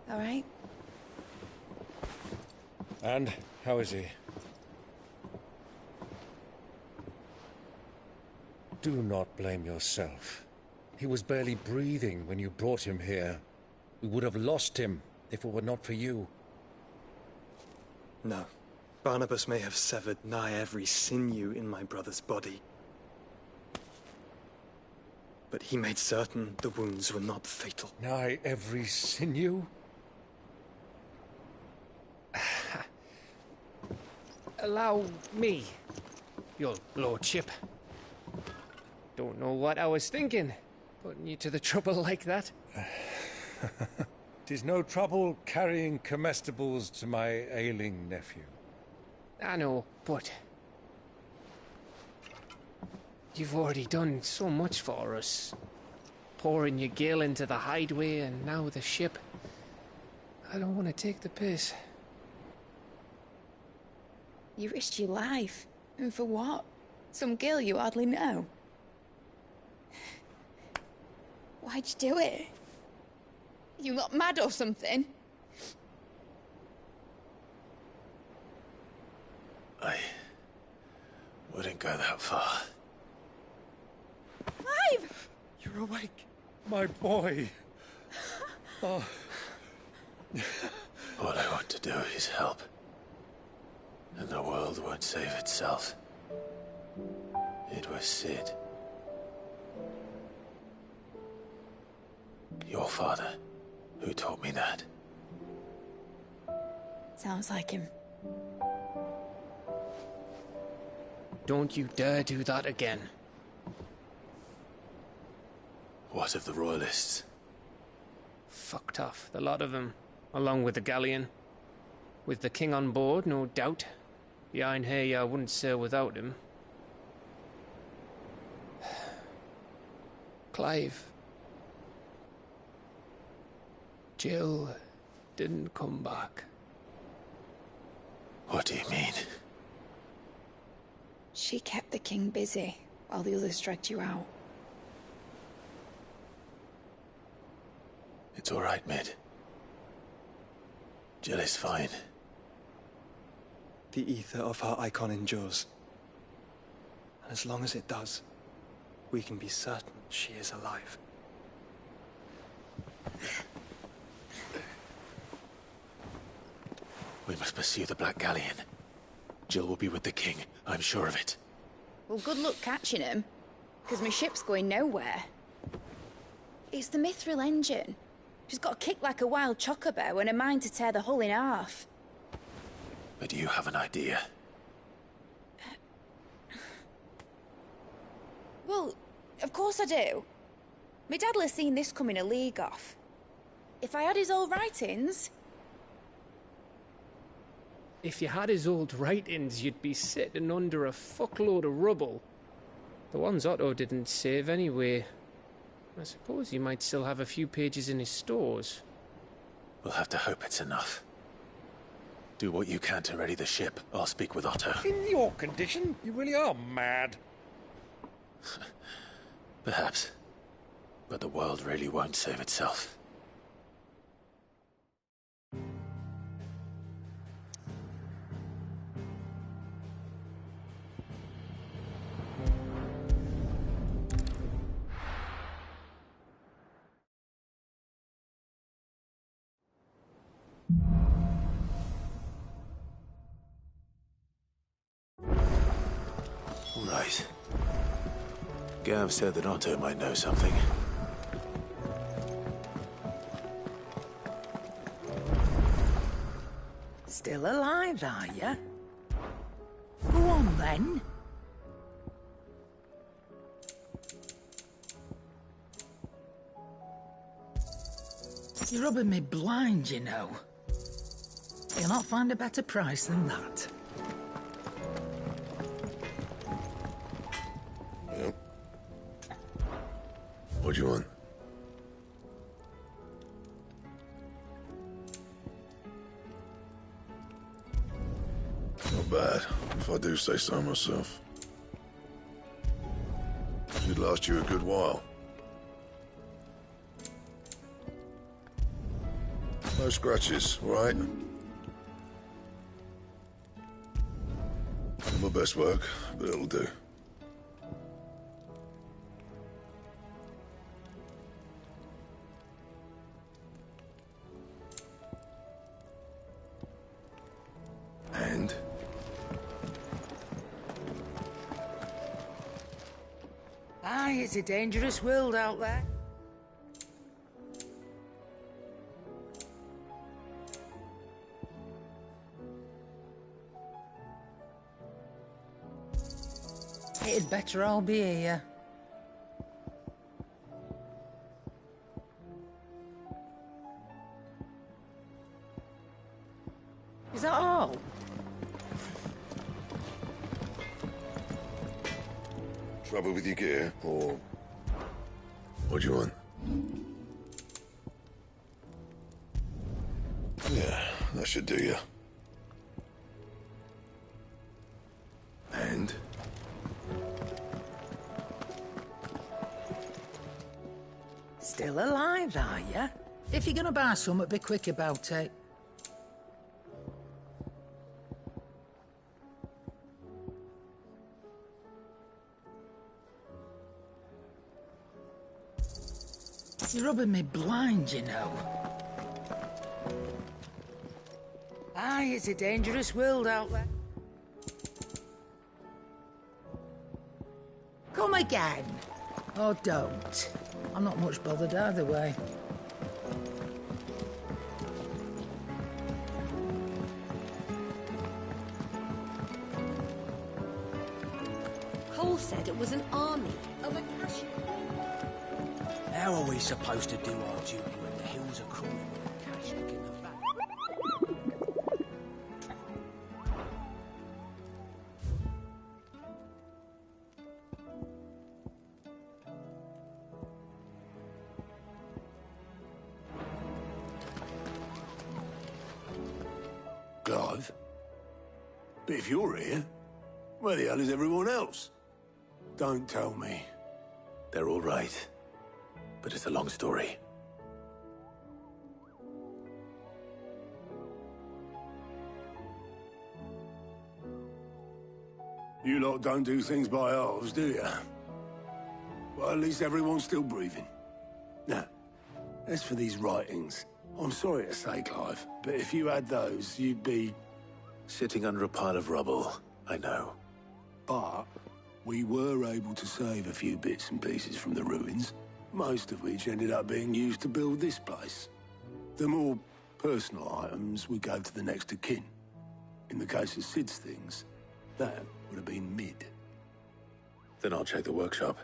All right? And how is he? Do not blame yourself. He was barely breathing when you brought him here. We would have lost him if it were not for you. No. Barnabas may have severed nigh every sinew in my brother's body. But he made certain the wounds were not fatal. Nigh every sinew? Allow me, your lordship. Don't know what I was thinking, putting you to the trouble like that. 'Tis no trouble carrying comestibles to my ailing nephew. I know, but you've already done so much for us. Pouring your gil into the hideaway and now the ship. I don't want to take the piss. You risked your life. And for what? Some girl you hardly know. Why'd you do it? You not mad or something? I wouldn't go that far. Clive! You're awake, my boy. Oh. All I want to do is help. And the world won't save itself. It was Sid. Your father, who taught me that. Sounds like him. Don't you dare do that again. What of the Royalists? Fucked off, the lot of them, along with the galleon. With the king on board, no doubt. Behind here, I wouldn't sail without him. Clive. Jill didn't come back. What do you mean? She kept the king busy while the others dragged you out. It's all right, Mid. Jill is fine. The ether of her icon endures. And as long as it does, we can be certain she is alive. We must pursue the Black Galleon. Jill will be with the king, I'm sure of it. Well, good luck catching him, because my ship's going nowhere. It's the Mithril engine. She's got a kick like a wild chocobo and a mind to tear the hull in half. But do you have an idea? Well, of course I do. My dad'll have seen this coming a league off. If I had his old writings... If you had his old writings, you'd be sitting under a fuckload of rubble. The ones Otto didn't save anyway. I suppose he might still have a few pages in his stores. We'll have to hope it's enough. Do what you can to ready the ship. I'll speak with Otto. In your condition, you really are mad. Perhaps. But the world really won't save itself. Right. Gav said that Otto might know something. Still alive, are you? Go on, then. You're rubbing me blind, you know. You'll not find a better price than that. Yep. What do you want? Not bad, if I do say so myself. Should last you a good while. No scratches, all right? Not my best work, but it'll do. And? Aye, it's a dangerous world out there. It'd better all be here. Is that all? Trouble with your gear, or what do you want? Yeah, that should do you. And? Still alive, are you? If you're gonna buy something, be quick about it. You're rubbing me blind, you know. Aye, it's a dangerous world out there. Come again. Or don't. I'm not much bothered either way. Cole said it was an army of Akashi. How are we supposed to do our duty when the hills are crawling with Akashi in the back? Clive? But if you're here, where the hell is everyone else? Don't tell me. They're all right. But it's a long story. You lot don't do things by halves, do you? Well, at least everyone's still breathing. Now, as for these writings, I'm sorry to say, Clive, but if you had those, you'd be... Sitting under a pile of rubble, I know. But we were able to save a few bits and pieces from the ruins, most of which ended up being used to build this place. The more personal items we gave to the next of kin. In the case of Sid's things, that would have been mid. Then I'll check the workshop.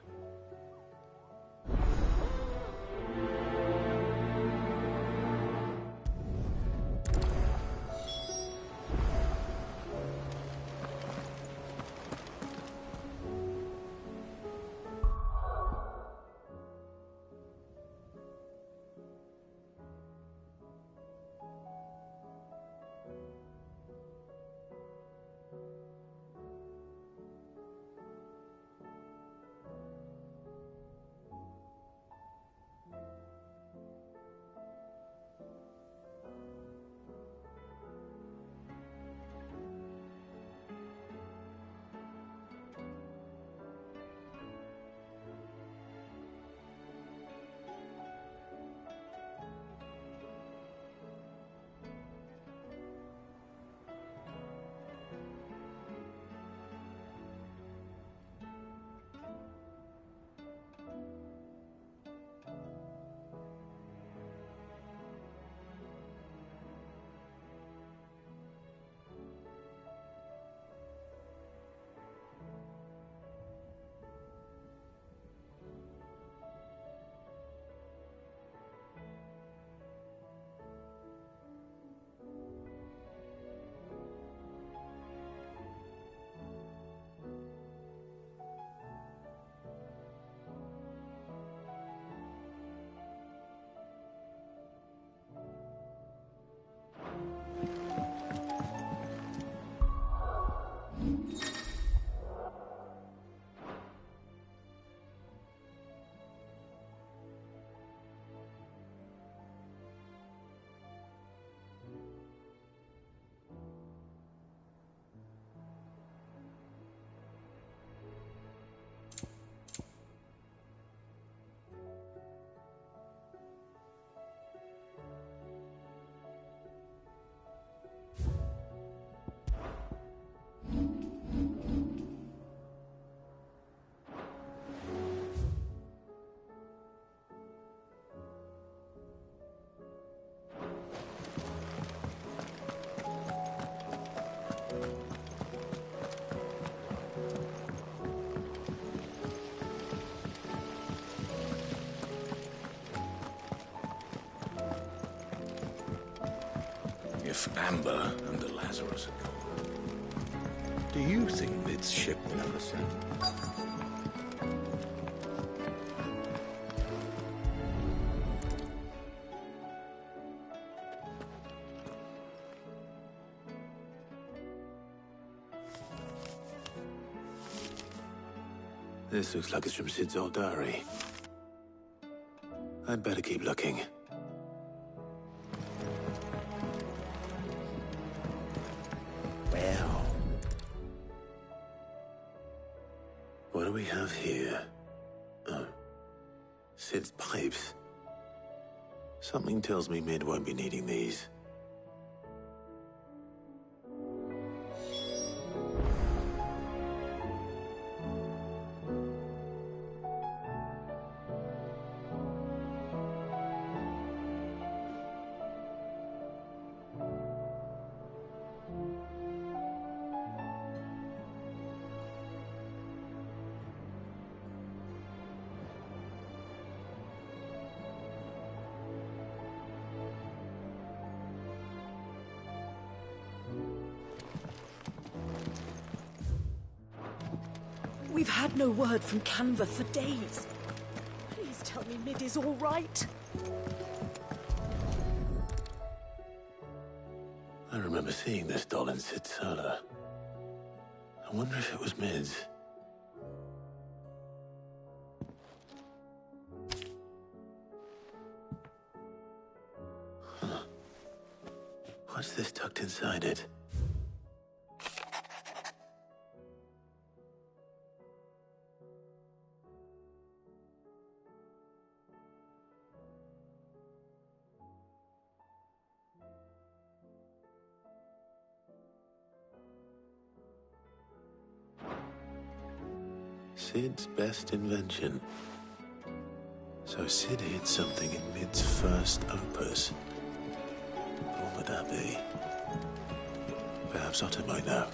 If Amber and the Lazarus had gone, do you think Mid's ship will ever sink? This looks like it's from Sid's old diary. I'd better keep looking. Well, what do we have here? Oh, Sid's pipes. Something tells me Mid won't be needing these. We've had no word from Canva for days. Please tell me Mid is all right. I remember seeing this doll in Sid's cellar. I wonder if it was Mid's. Huh. What's this tucked inside it? Sid's best invention. So Sid hid something in Mid's first opus. What would that be? Perhaps Otto might know.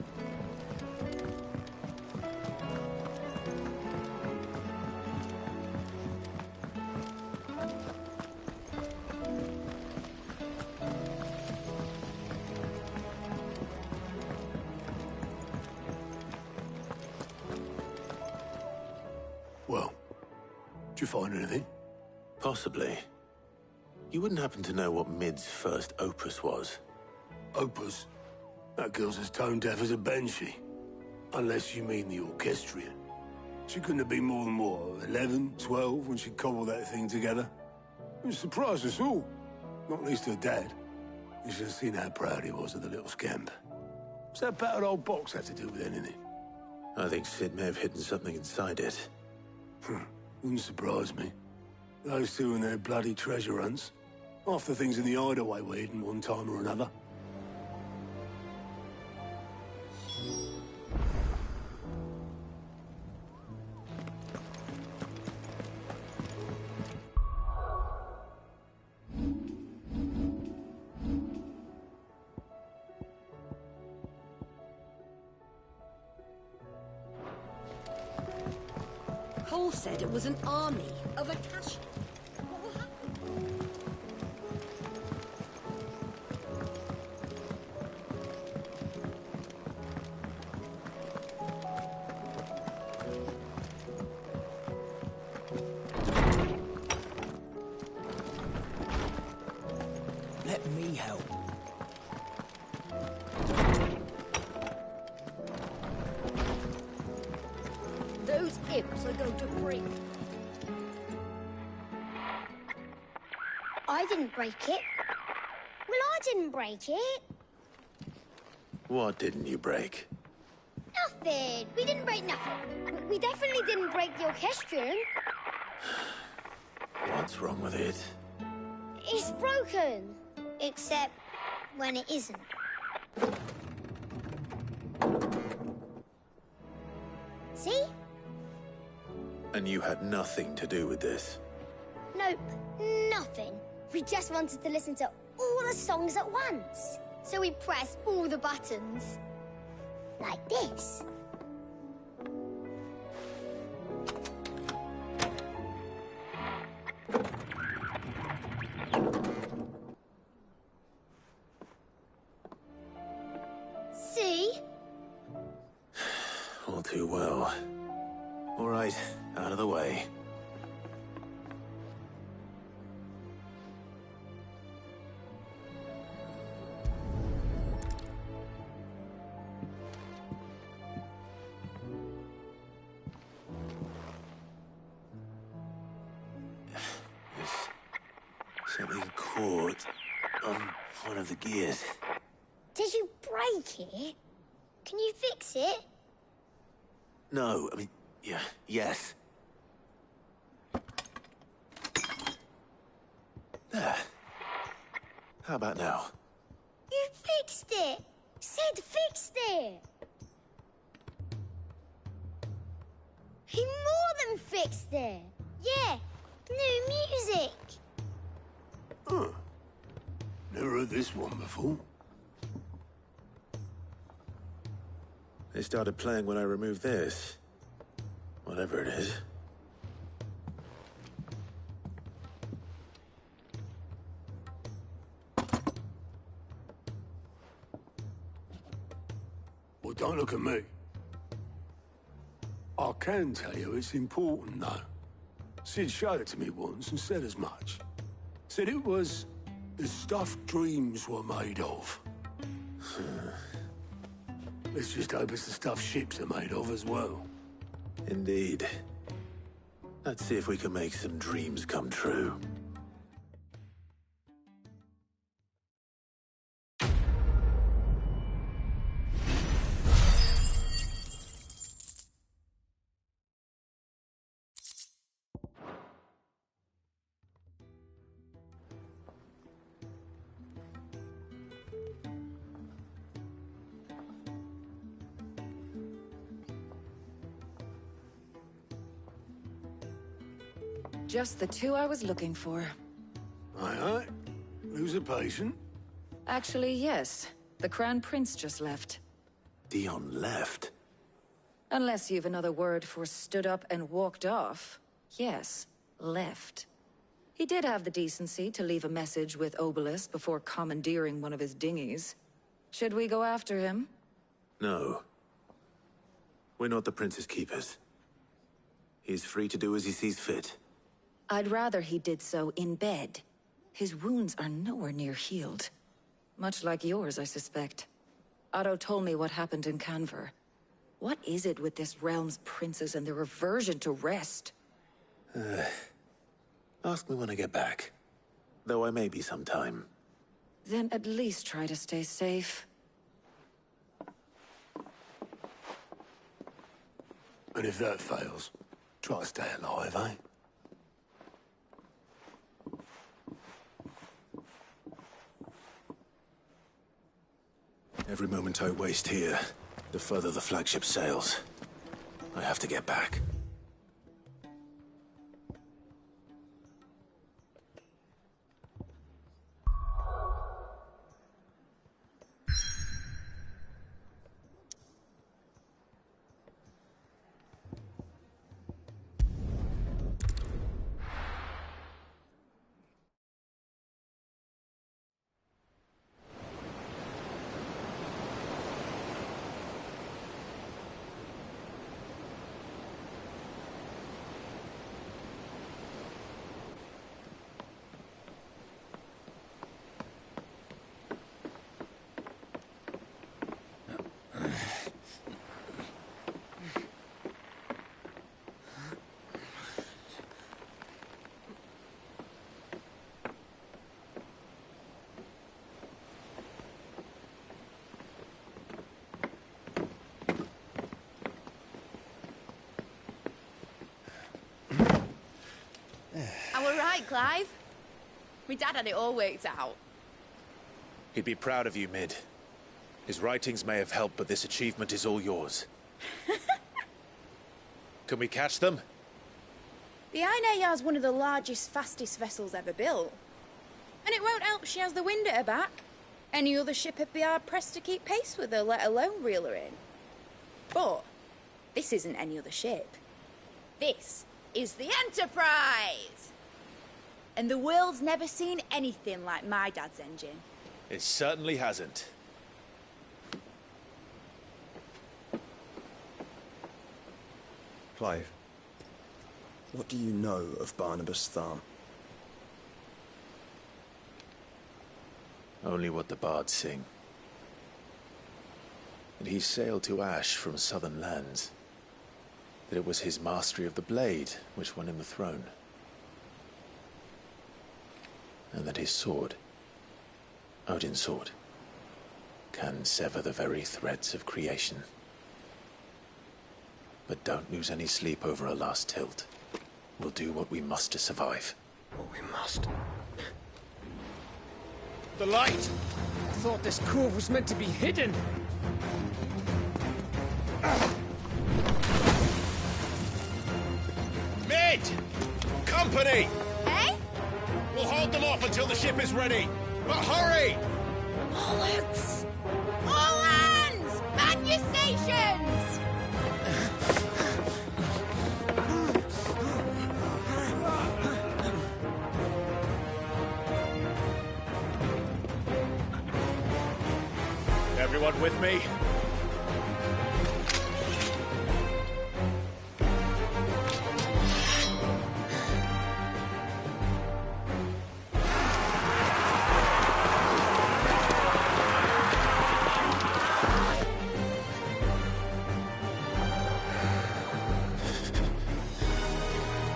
Well, did you find anything? Possibly. You wouldn't happen to know what Mid's first opus was? Opus? That girl's as tone deaf as a banshee. Unless you mean the orchestrion. She couldn't have been more than, what, 11, 12 when she cobbled that thing together? It surprised us all. Not least her dad. You should have seen how proud he was of the little scamp. What's that battered old box have to do with anything? I think Sid may have hidden something inside it. Wouldn't surprise me. Those two and their bloody treasure hunts. Half the things in the hideaway were hidden one time or another. Cole said it was an army of Akashi. What will happen? Let me help. Those imps are going to break. I didn't break it. Well, I didn't break it. What didn't you break? Nothing. We didn't break nothing. We definitely didn't break the orchestrion. What's wrong with it? It's broken. Except when it isn't. See? And you had nothing to do with this? Nope, nothing. We just wanted to listen to all the songs at once. So we pressed all the buttons. Like this. too well. All right, out of the way. Something caught on one of the gears. Did you break it? Can you fix it? No, I mean, yes. There. How about now? You fixed it! Sid fixed it! He more than fixed it! Yeah, new music! Huh. Never heard this one before. They started playing when I removed this. Whatever it is. Well, don't look at me. I can tell you it's important, though. Sid showed it to me once and said as much. Said it was the stuff dreams were made of. Let's just hope it's the stuff ships are made of as well. Indeed. Let's see if we can make some dreams come true. Just the two I was looking for. Aye. Lose a patient? Actually, yes. The Crown Prince just left. Dion left? Unless you've another word for stood up and walked off. Yes, left. He did have the decency to leave a message with Obelisk before commandeering one of his dinghies. Should we go after him? No. We're not the Prince's keepers. He's free to do as he sees fit. I'd rather he did so in bed. His wounds are nowhere near healed. Much like yours, I suspect. Otto told me what happened in Canver. What is it with this realm's princes and their aversion to rest? Ask me when I get back. Though I may be sometime. Then at least try to stay safe. And if that fails, try to stay alive, eh? Every moment I waste here, the further the flagship sails. I have to get back. Right, Clive? My dad had it all worked out. He'd be proud of you, Mid. His writings may have helped, but this achievement is all yours. Can we catch them? The Aina Yar's one of the largest, fastest vessels ever built. And it won't help she has the wind at her back. Any other ship would be hard-pressed to keep pace with her, let alone reel her in. But this isn't any other ship. This is the Enterprise! And the world's never seen anything like my dad's engine. It certainly hasn't. Clive, what do you know of Barnabas Tharm? Only what the bards sing. That he sailed to Ash from southern lands. That it was his mastery of the blade which won him the throne. And that his sword, Odin's sword, can sever the very threads of creation. But don't lose any sleep over a last tilt. We'll do what we must to survive. What we must. The light! I thought this cove was meant to be hidden. Mid! Company! Eh? We'll hold them off until the ship is ready. But hurry! Bollocks! All hands! Man your stations! Everyone with me?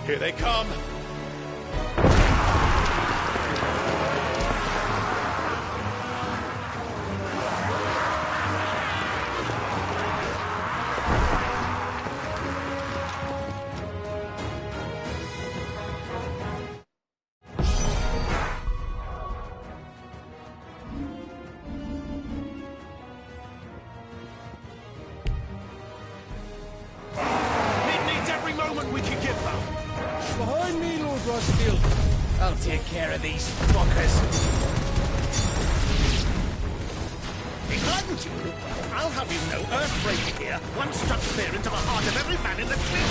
Here they come! It needs every moment we can give them! Behind me, Lord Rosfield. I'll take care of these fuckers. Behind you! I'll have you know, Earthbreaker here once struck fear into the heart of every man in the cliff!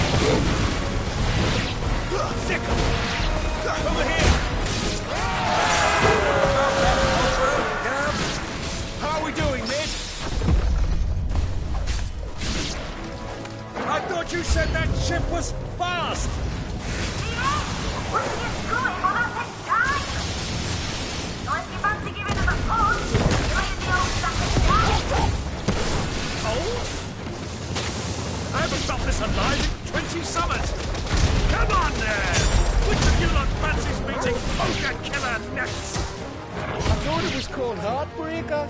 Sickle! Over here! How are we doing, Mid? I thought you said that ship was fast! I haven't stopped this alive in 20 summers! Come on there! Which of you lot fancies meeting Ogre Killer next? I thought it was called Heartbreaker.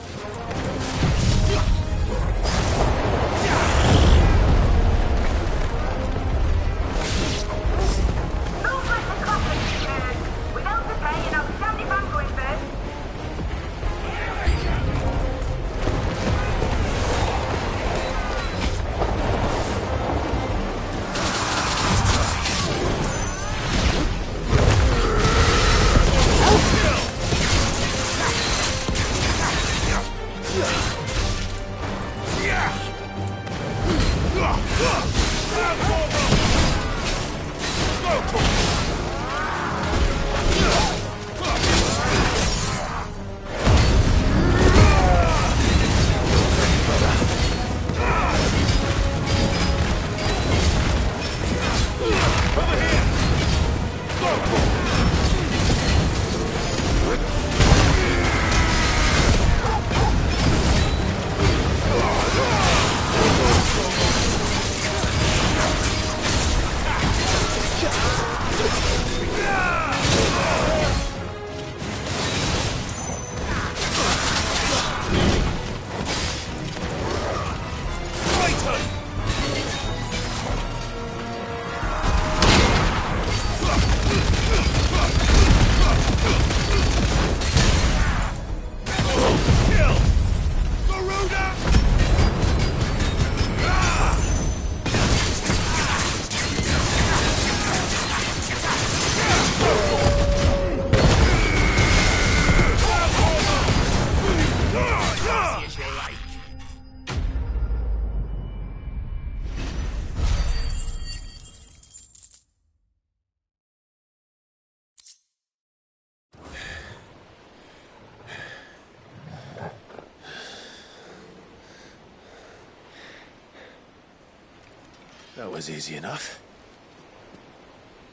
That was easy enough.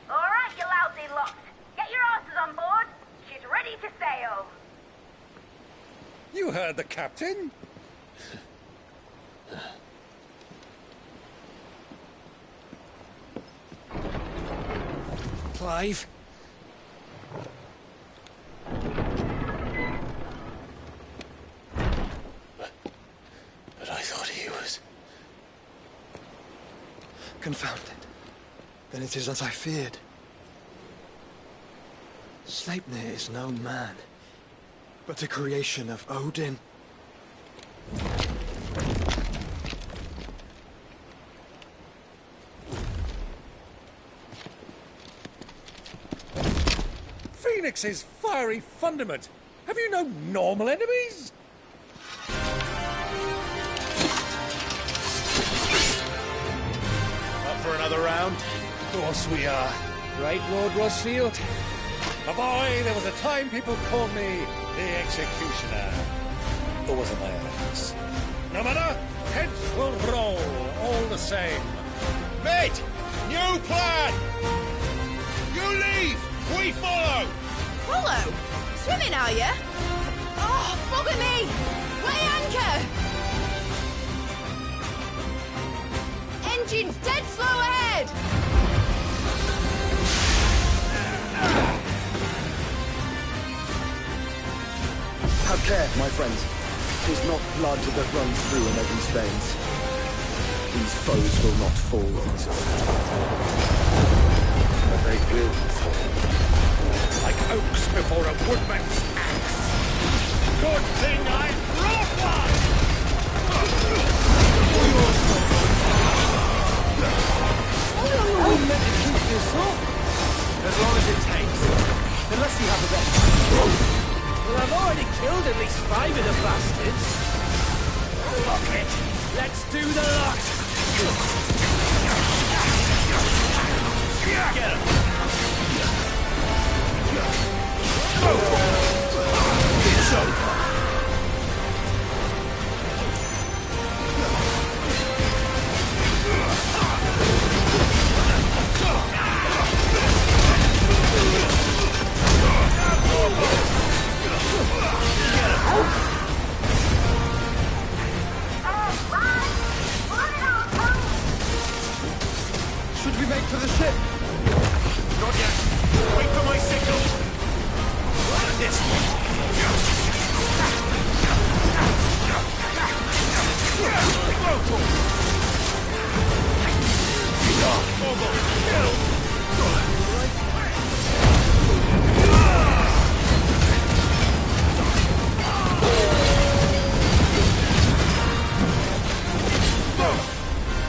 All right, you lousy lot. Get your asses on board. She's ready to sail. You heard the captain. Clive? But I thought he was... Confounded. Then it is as I feared. Sleipnir is no man, but a creation of Odin. Phoenix's fiery fundament. Have you no normal enemies? Up for another round? Of course we are. Right, Lord Rosfield? My boy, there was a time people called me the Executioner. Or was it my enemies? No matter, heads will roll all the same. Mate! New plan! You leave! We follow! Follow? Swimming, are you? Oh, bugger me! Weigh anchor! Engine's dead slow ahead! Have care, my friends. 'Tis not blood that runs through in Odin's veins. These foes will not fall easily. But they will fall. Like oaks before a woodman's axe. Good thing I brought one! How long are we meant to keep this up? As long as it takes. Unless you have a better... Well, I've already killed at least 5 of the bastards. Fuck it! Let's do the lot! Get him! It's over! Should we make for the ship? Not yet. Wait for my signal. This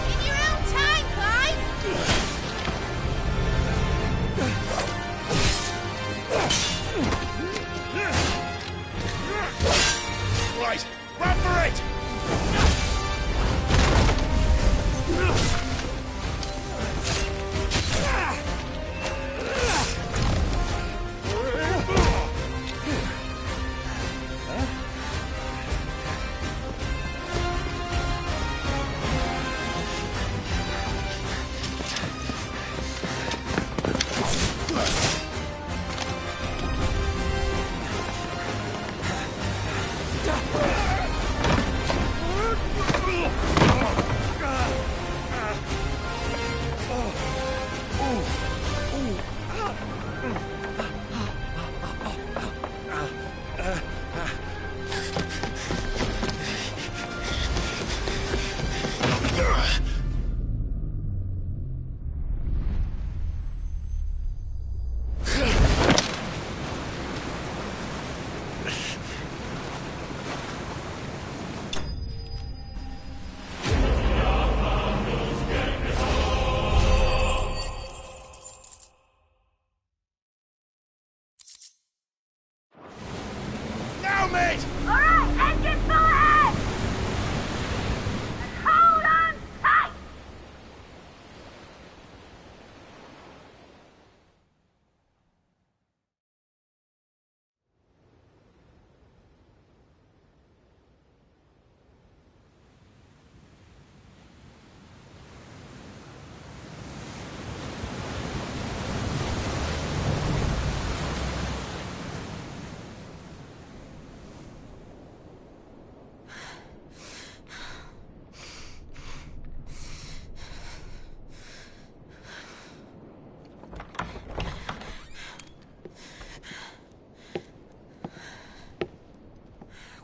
In your own time, Clive! right. Run for it! Now, mate! All right, engine full ahead! And hold on tight!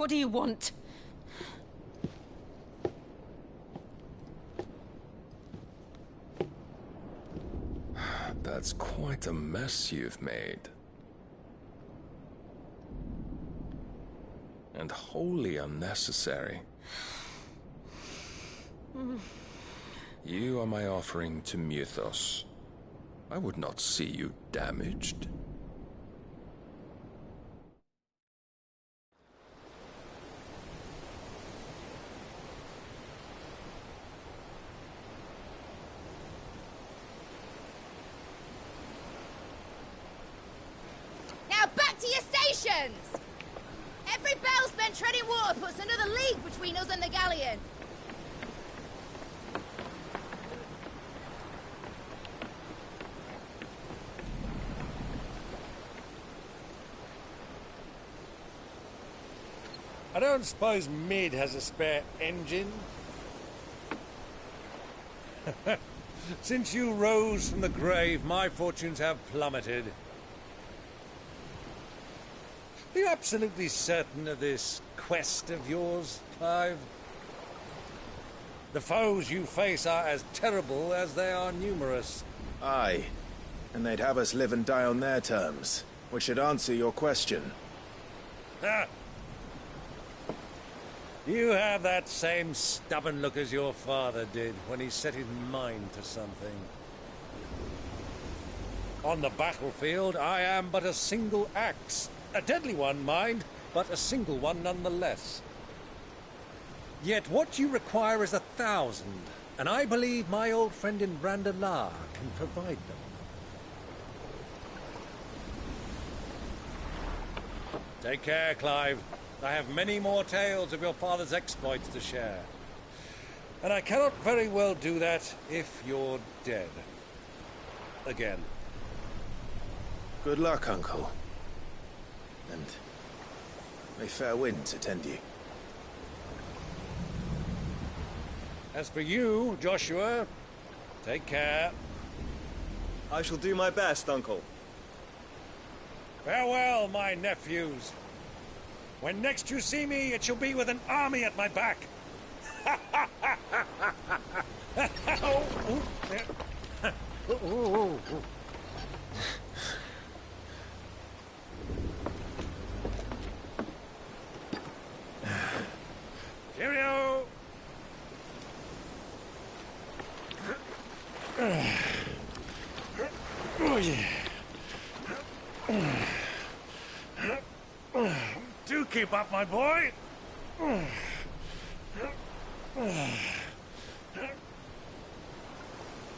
What do you want? That's quite a mess you've made. And wholly unnecessary. You are my offering to Mythos. I would not see you damaged. Now back to your stations! Every bell spent treading water puts another league between us and the galleon. I don't suppose Mid has a spare engine? Since you rose from the grave, my fortunes have plummeted. Are you absolutely certain of this quest of yours, Clive? The foes you face are as terrible as they are numerous. Aye. And they'd have us live and die on their terms, which should answer your question. Ha! You have that same stubborn look as your father did when he set his mind to something. On the battlefield, I am but a single axe. A deadly one, mind, but a single one nonetheless. Yet what you require is 1,000, and I believe my old friend in Brandalar can provide them. Take care, Clive. I have many more tales of your father's exploits to share. And I cannot very well do that if you're dead. Again. Good luck, Uncle. And may fair winds attend you. As for you, Joshua, take care. I shall do my best, Uncle. Farewell, my nephews. When next you see me, it shall be with an army at my back. Cheerio! Oh, yeah. Do keep up, my boy.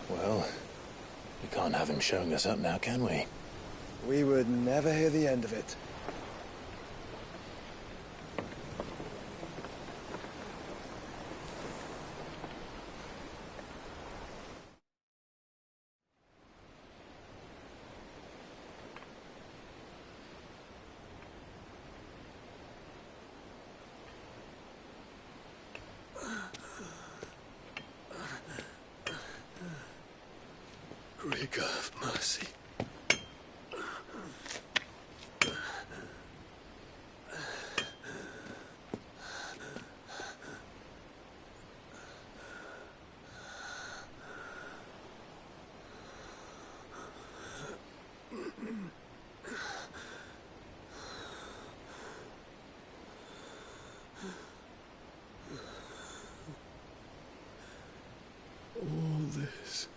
Well, we can't have him showing us up now, can we? We would never hear the end of it. Great God of mercy. All this.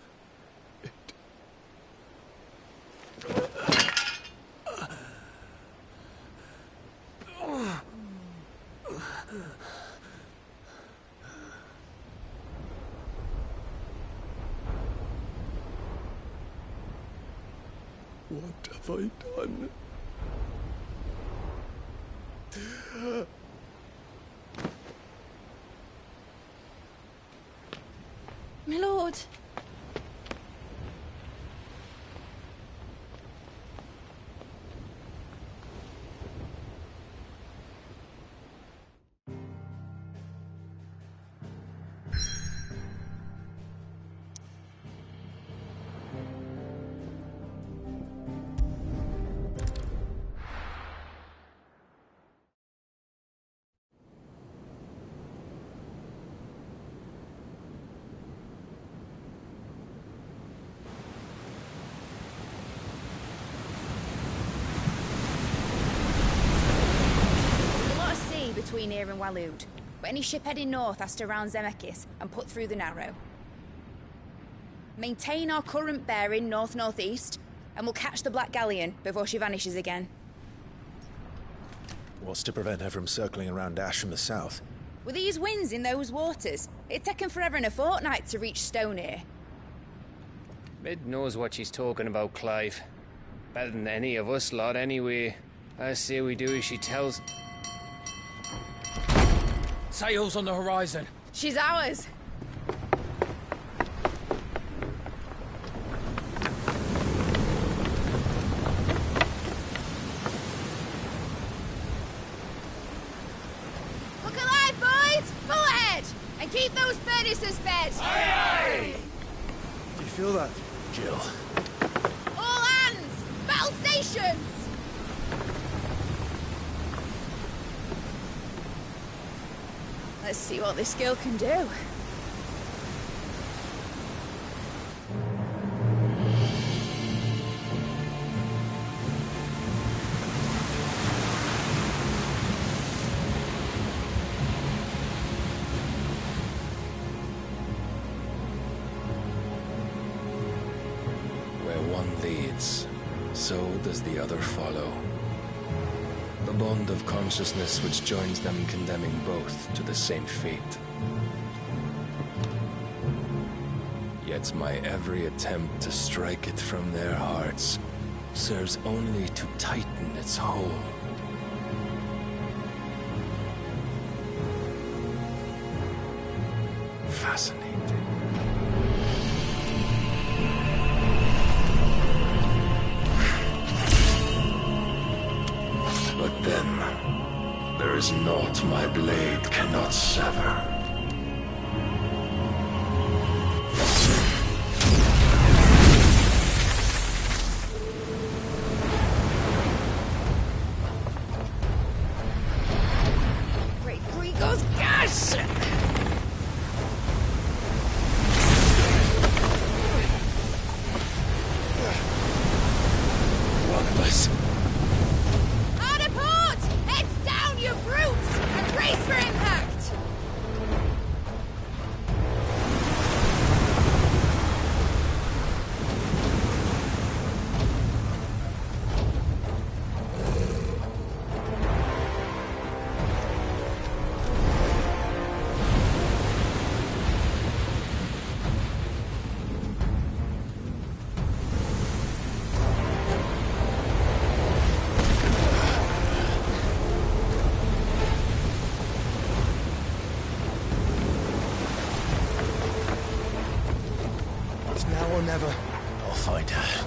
What have I done? My lord. between here and Waloed, but any ship heading north has to round Zemeckis and put through the Narrow. Maintain our current bearing north-northeast, and we'll catch the Black Galleon before she vanishes again. What's to prevent her from circling around Ash from the south? With these winds in those waters, it'd taken forever and a fortnight to reach Stonehenge. Mid knows what she's talking about, Clive. Better than any of us lot, anyway. I say we do as she tells. Sails on the horizon. She's ours. Look alive, boys! Full ahead! And keep those furnaces fed! Aye, aye! Do you feel that, Jill? All hands! Battle stations! Let's see what this girl can do. Where one leads, so does the other follow. The bond of consciousness which joins them condemning both to the same fate. Yet my every attempt to strike it from their hearts serves only to tighten its hold. Fascinating. But then, there is naught my blade cannot sever. Great Gregor's gosh! One of us. Hard a port! Heads down, you brutes! And brace for impact! It's now or never. I'll find her.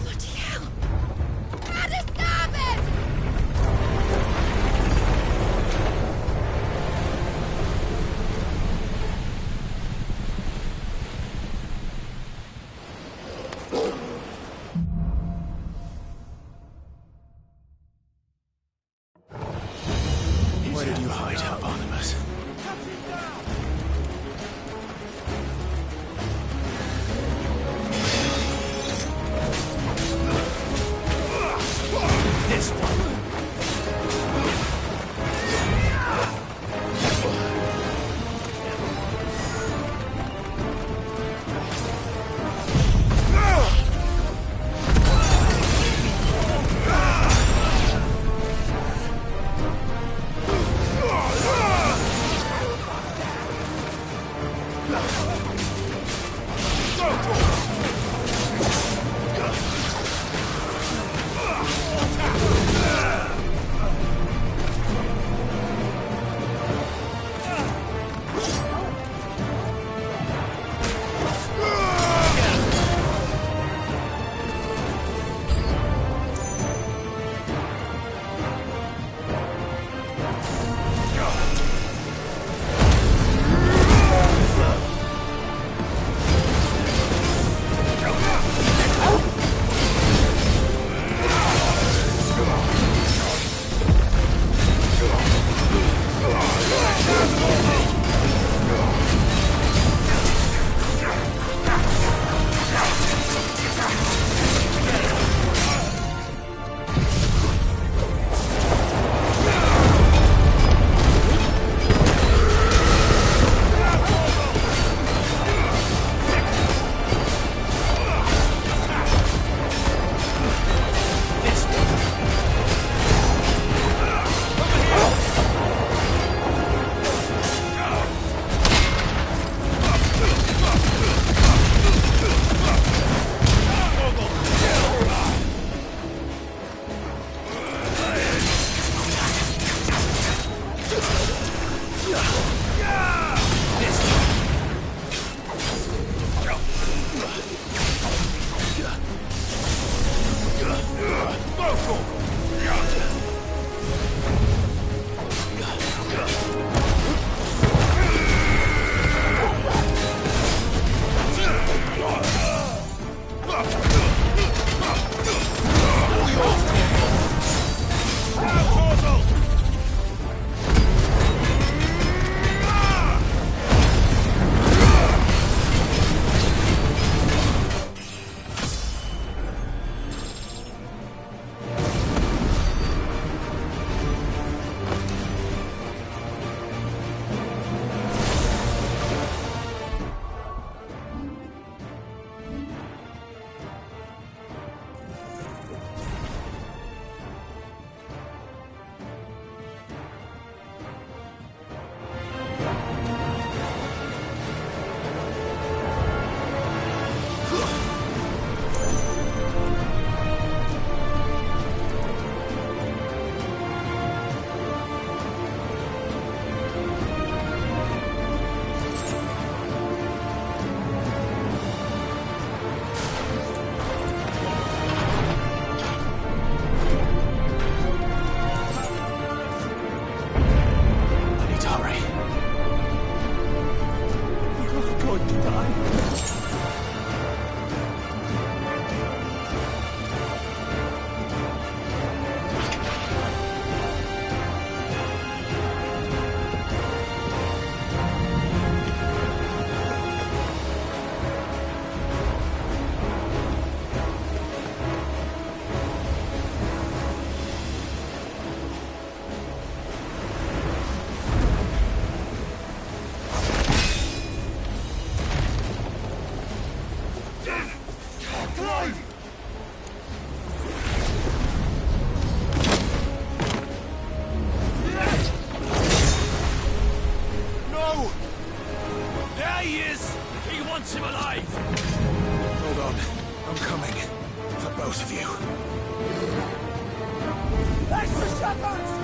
Bloody hell! At a starboard! he is! He wants him alive! Hold on. I'm coming. For both of you. Extra shepherds!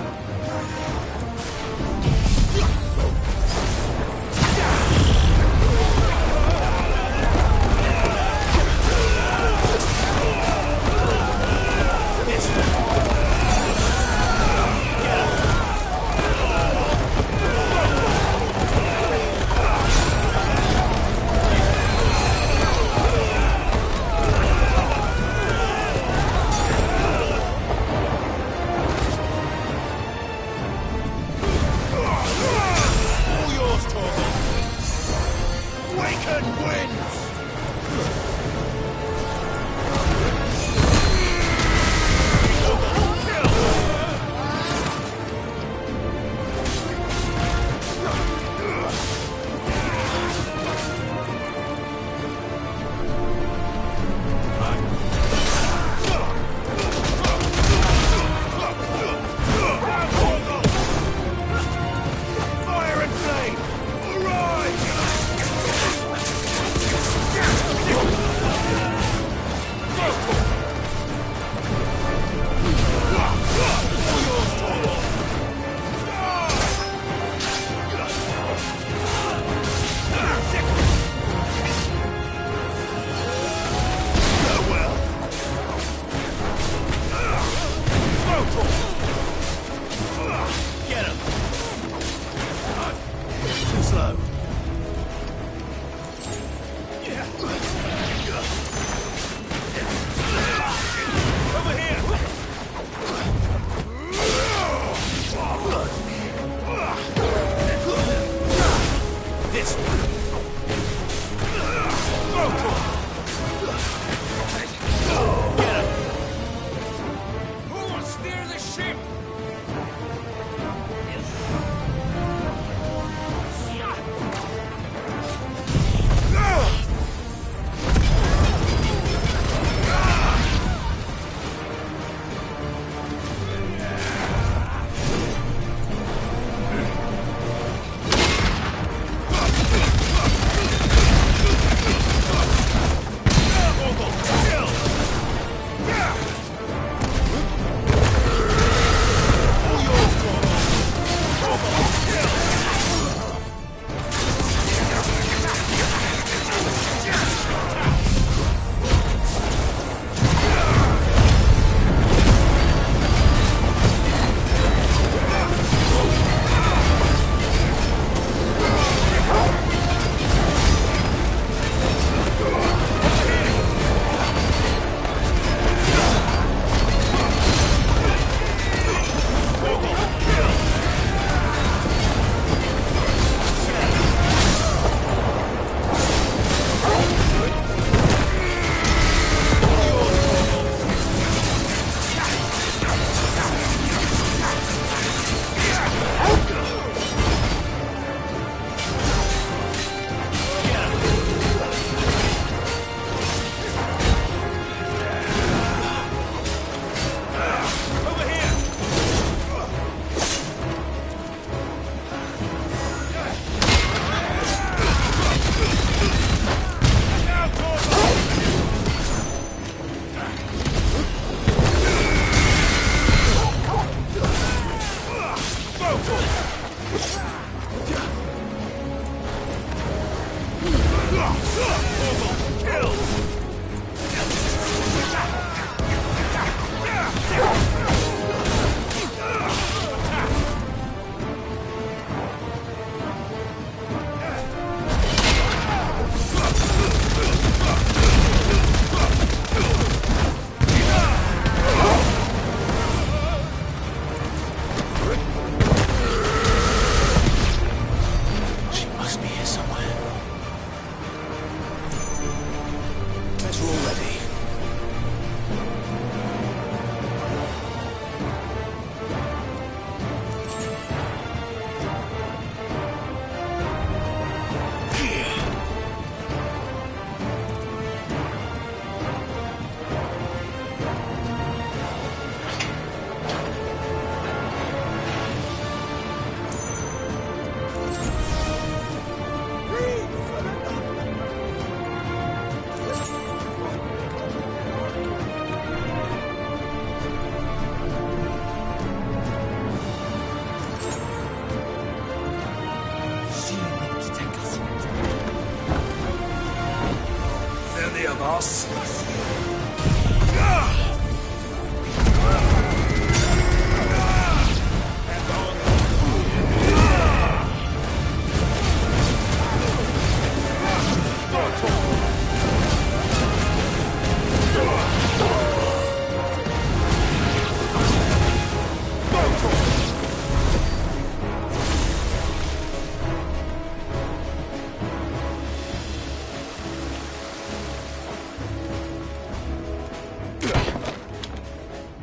boss!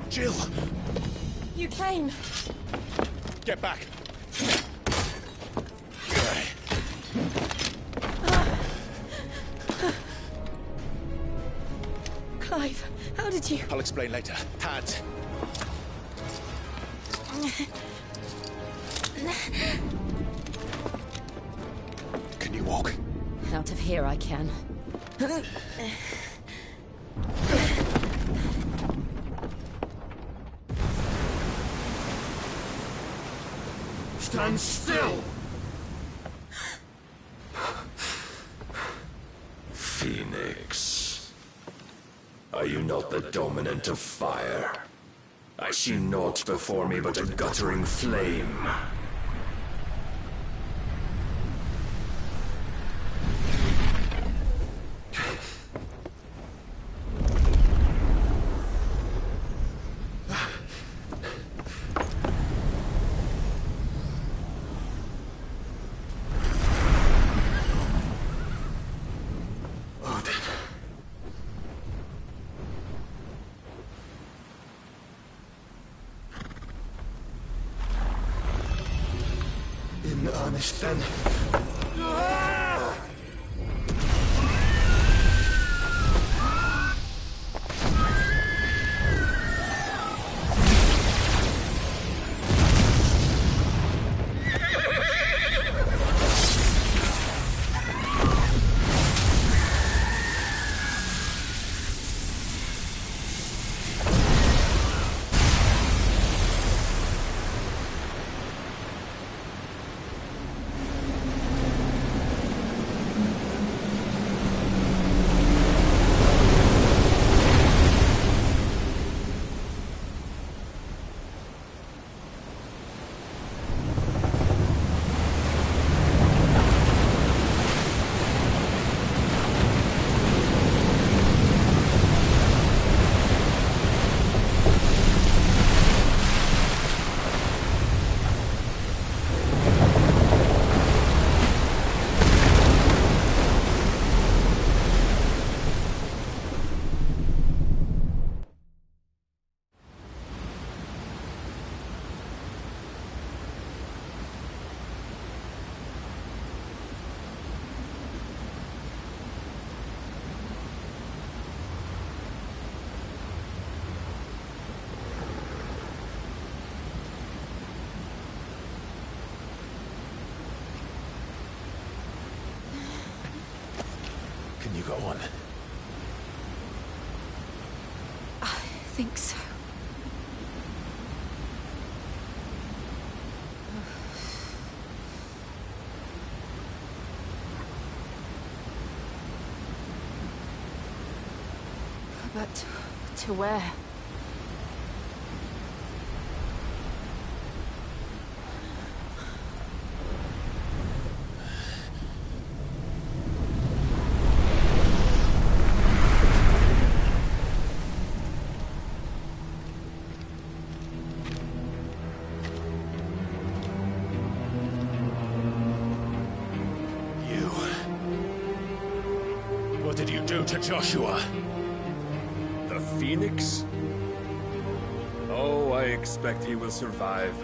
Jill! You came. Get back! Clive, how did you... I'll explain later. Hands. Can you walk? Out of here I can. Stand still! Phoenix. Are you not the dominant of fire? I see naught before me but a guttering flame. In earnest, then. Can you go on? I think so. But to where? What did you do to Joshua? The Phoenix? Oh, I expect he will survive.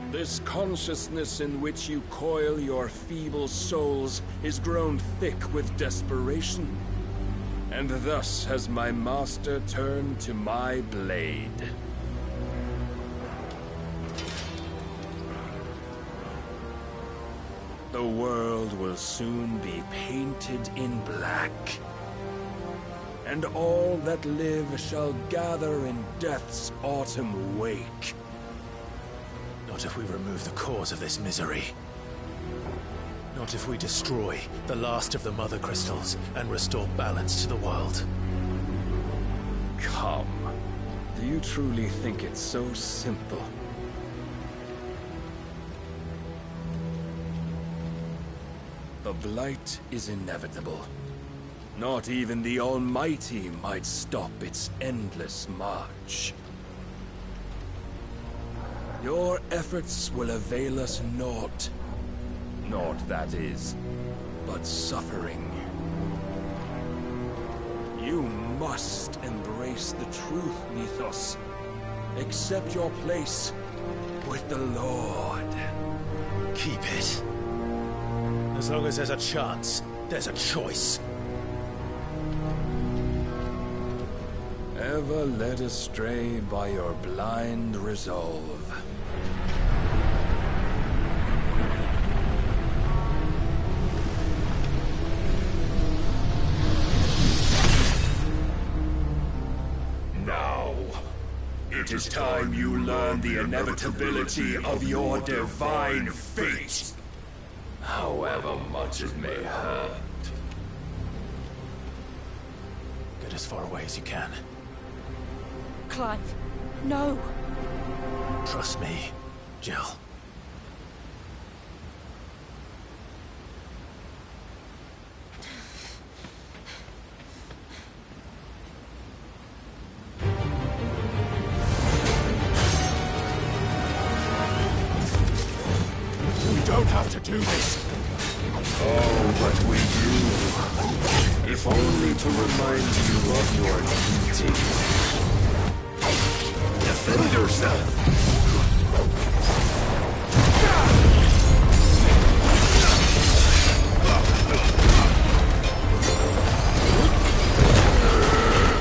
This consciousness in which you coil your feeble souls is grown thick with desperation. And thus has my master turned to my blade. The world will soon be painted in black. And all that live shall gather in death's autumn wake. Not if we remove the cause of this misery. Not if we destroy the last of the Mother Crystals and restore balance to the world. Come. Do you truly think it's so simple? The Blight is inevitable. Not even the Almighty might stop its endless march. Your efforts will avail us naught. Naught, that is, but suffering. You must embrace the truth, Mythos. Accept your place with the Lord. Keep it. As long as there's a chance, there's a choice. Ever led astray by your blind resolve. Now, it is time you learn the inevitability of your divine fate. However much it may hurt. Get as far away as you can. Clive, no. Trust me, Jill. We don't have to do this. Oh, but we do. If only to remind you of your duty. Defend yourself!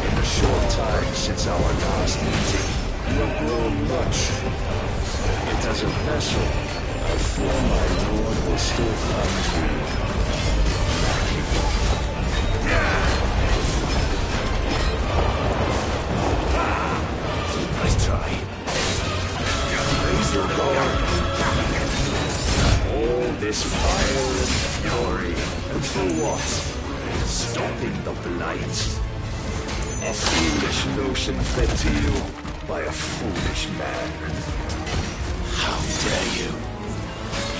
In the short time since our last meeting, you have grown much. Yet as a vessel, I fear my lord will still find you Nice try. raise your guard. All this fire and fury, and for what? Stopping the Blight. A foolish notion fed to you by a foolish man. How dare you?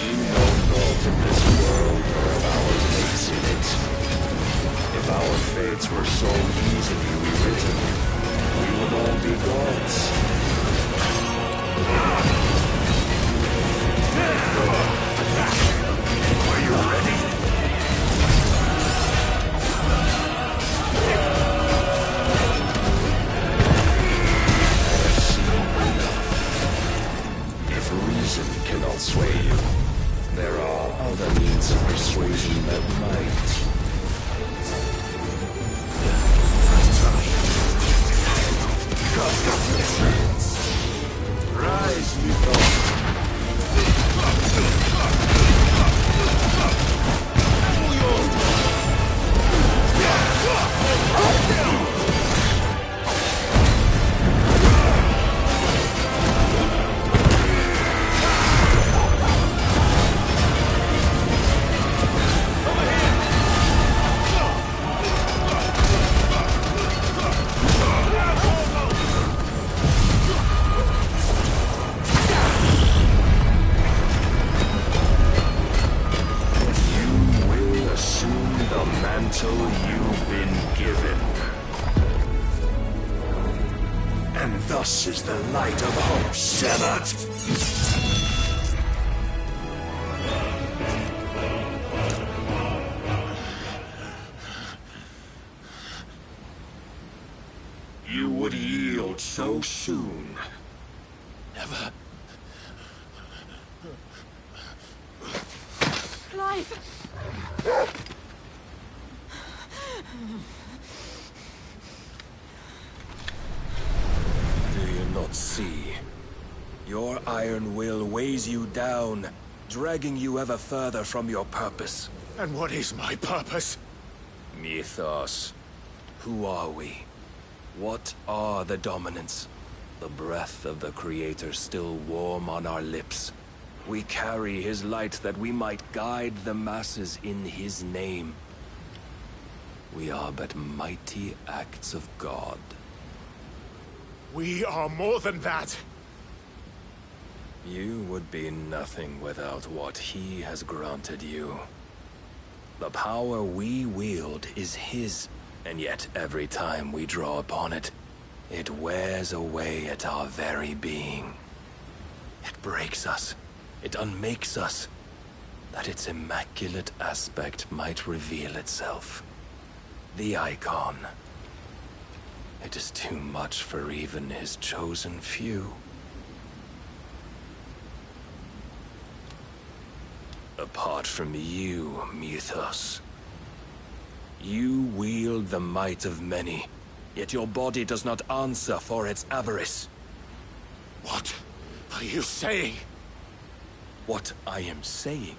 You know naught of this world or of our fates in it. If our fates were so easily rewritten, we would all be gods. Are you ready? If reason cannot sway you, there are other means of persuasion that might. Rise, Mythos. You've been given. And thus is the light of hope severed. You would yield so soon. Never. Clive! Do you not see? Your iron will weighs you down, dragging you ever further from your purpose. And what is my purpose? Mythos. Who are we? What are the dominants? The breath of the Creator still warm on our lips. We carry his light that we might guide the masses in his name. We are but mighty acts of God. We are more than that. You would be nothing without what he has granted you. The power we wield is his, and yet every time we draw upon it, it wears away at our very being. It breaks us. It unmakes us, that its immaculate aspect might reveal itself. The icon. It is too much for even his chosen few. Apart from you, Mythos, you wield the might of many, yet your body does not answer for its avarice. What are you saying? What I am saying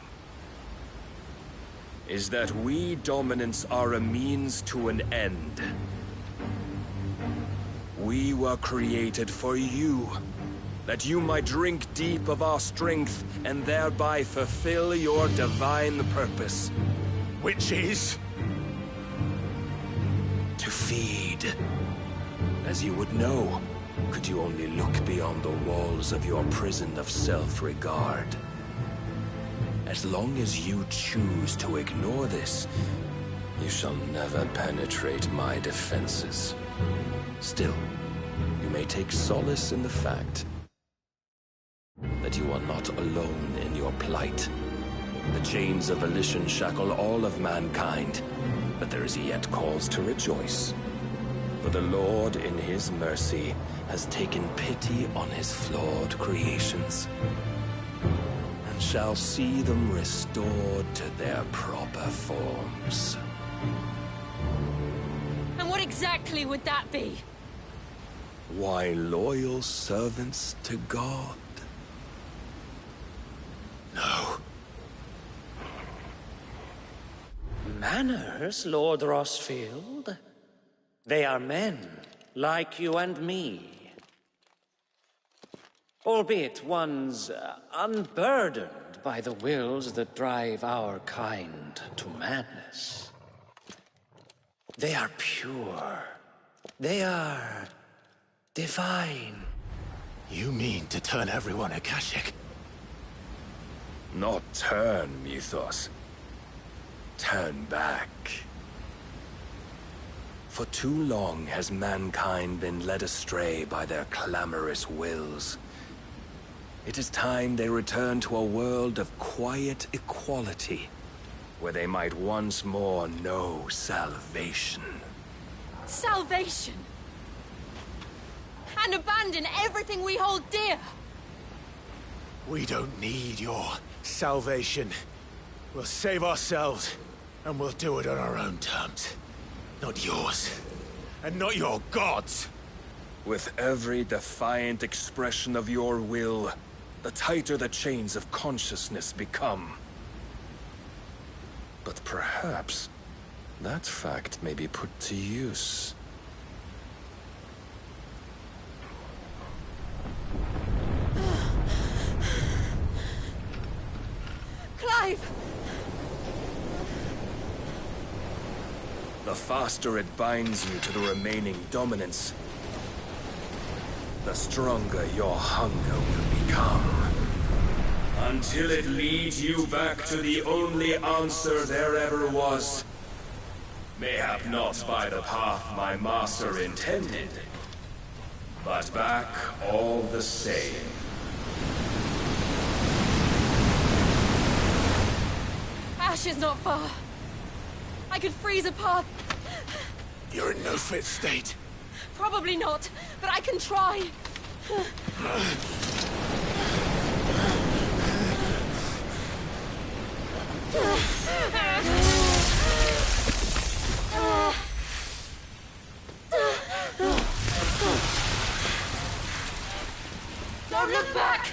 is that we dominants are a means to an end. We were created for you, that you might drink deep of our strength and thereby fulfill your divine purpose. Which is? To feed. As you would know, could you only look beyond the walls of your prison of self-regard. As long as you choose to ignore this, you shall never penetrate my defenses. Still, you may take solace in the fact that you are not alone in your plight. The chains of volition shackle all of mankind, but there is yet cause to rejoice. For the Lord, in his mercy, has taken pity on his flawed creations, and shall see them restored to their proper forms. And what exactly would that be? Why, loyal servants to God. No. Manners, Lord Rosfield? They are men, like you and me. Albeit ones unburdened by the wills that drive our kind to madness. They are pure. They are divine. You mean to turn everyone Akashic? Not turn, Mythos. Turn back. For too long has mankind been led astray by their clamorous wills. It is time they return to a world of quiet equality, where they might once more know salvation. Salvation? And abandon everything we hold dear? We don't need your salvation. We'll save ourselves, and we'll do it on our own terms. Not yours, and not your gods. With every defiant expression of your will, the tighter the chains of consciousness become. But perhaps that fact may be put to use. Clive! The faster it binds you to the remaining dominance, the stronger your hunger will become. Until it leads you back to the only answer there ever was. Mayhap not by the path my master intended, but back all the same. Ash is not far. I could freeze a path. You're in no fit state. Probably not, but I can try. Don't look back!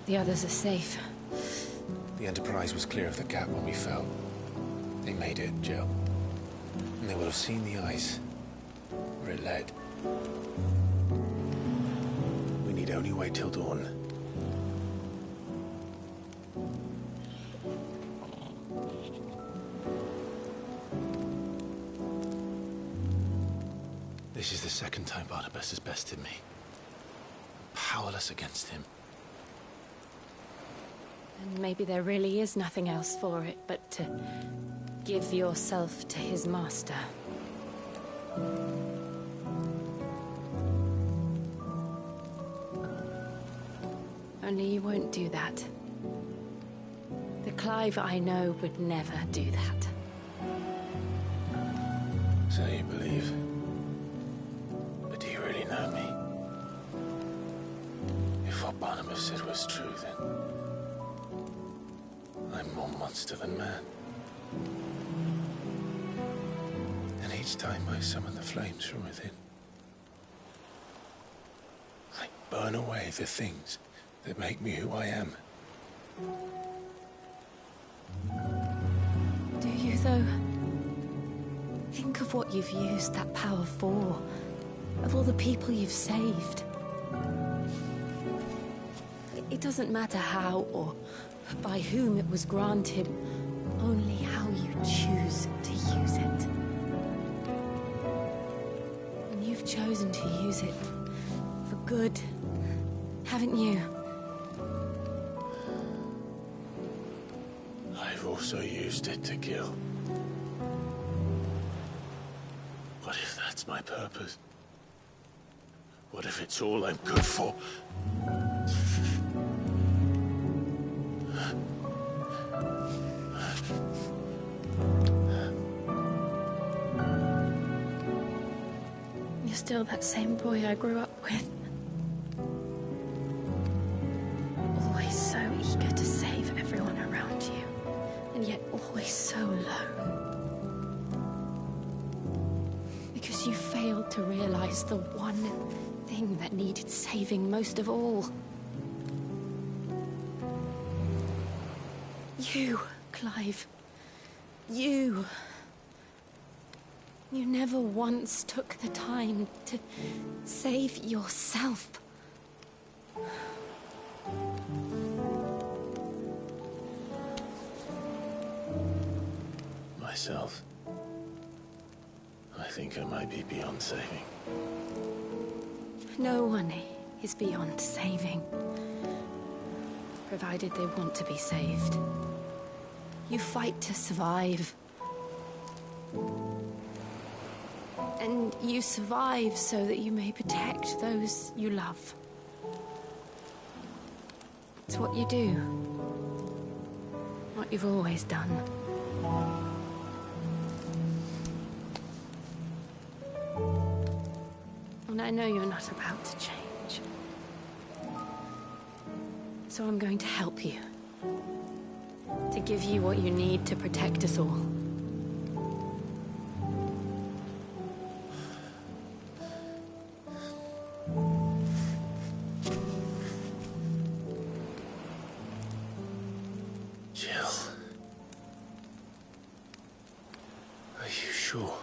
Hope the others are safe. The Enterprise was clear of the gap when we fell. They made it, Jill. And they will have seen the ice where it led. We need only wait till dawn. This is the second time Barnabas has bested me. I'm powerless against him. And maybe there really is nothing else for it but to give yourself to his master. Only you won't do that. The Clive I know would never do that. So you believe? But do you really know me? If what Barnabas said was true, then I'm more monster than man. And each time I summon the flames from within, I burn away the things that make me who I am. Do you, though? Think of what you've used that power for. Of all the people you've saved. It doesn't matter how or by whom it was granted, only how you choose to use it. And you've chosen to use it for good, haven't you? I've also used it to kill. What if that's my purpose? What if it's all I'm good for? You're still that same boy I grew up with. Always so eager to save everyone around you, and yet always so alone. Because you failed to realize the one thing that needed saving most of all. You, Clive. You. You never once took the time to save yourself. Myself? I think I might be beyond saving. No one is beyond saving. Provided they want to be saved. You fight to survive. And you survive so that you may protect those you love. It's what you do. What you've always done. And I know you're not about to change. So I'm going to help you. To give you what you need to protect us all. Jill. Are you sure?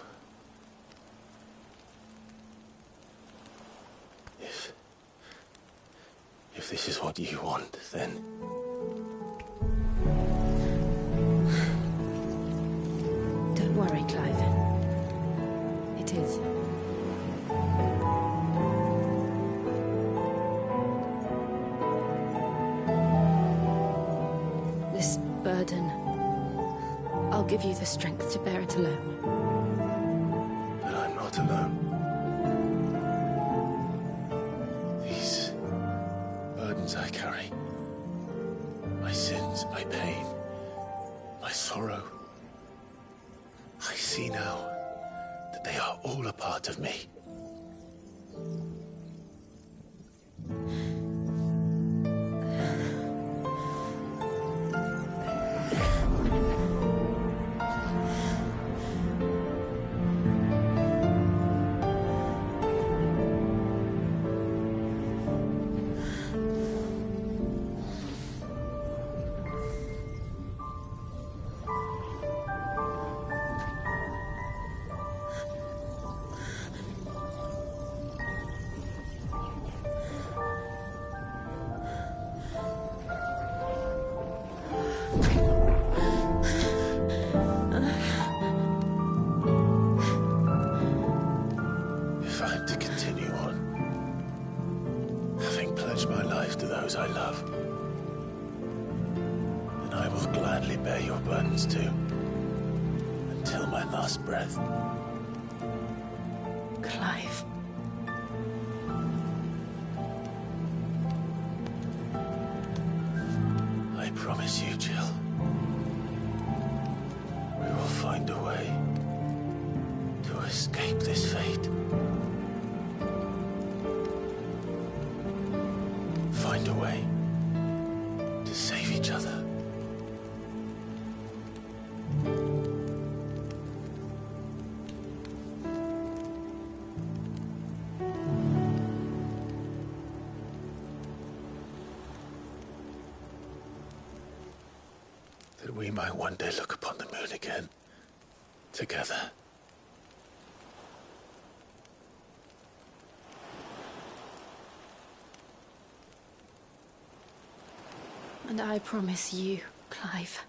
If this is what you want, then... Don't worry, Clive. It is. This burden, I'll give you the strength to bear it alone. But I'm not alone. These burdens I carry, my sins, my pain, my sorrow, I see now that they are all a part of me. pledge my life to those I love, then I will gladly bear your burdens too, until my last breath. Clive. I promise you, Jill, we will find a way to escape this fate. Find a way to save each other. That we might one day look upon the moon again, together. And I promise you, Clive,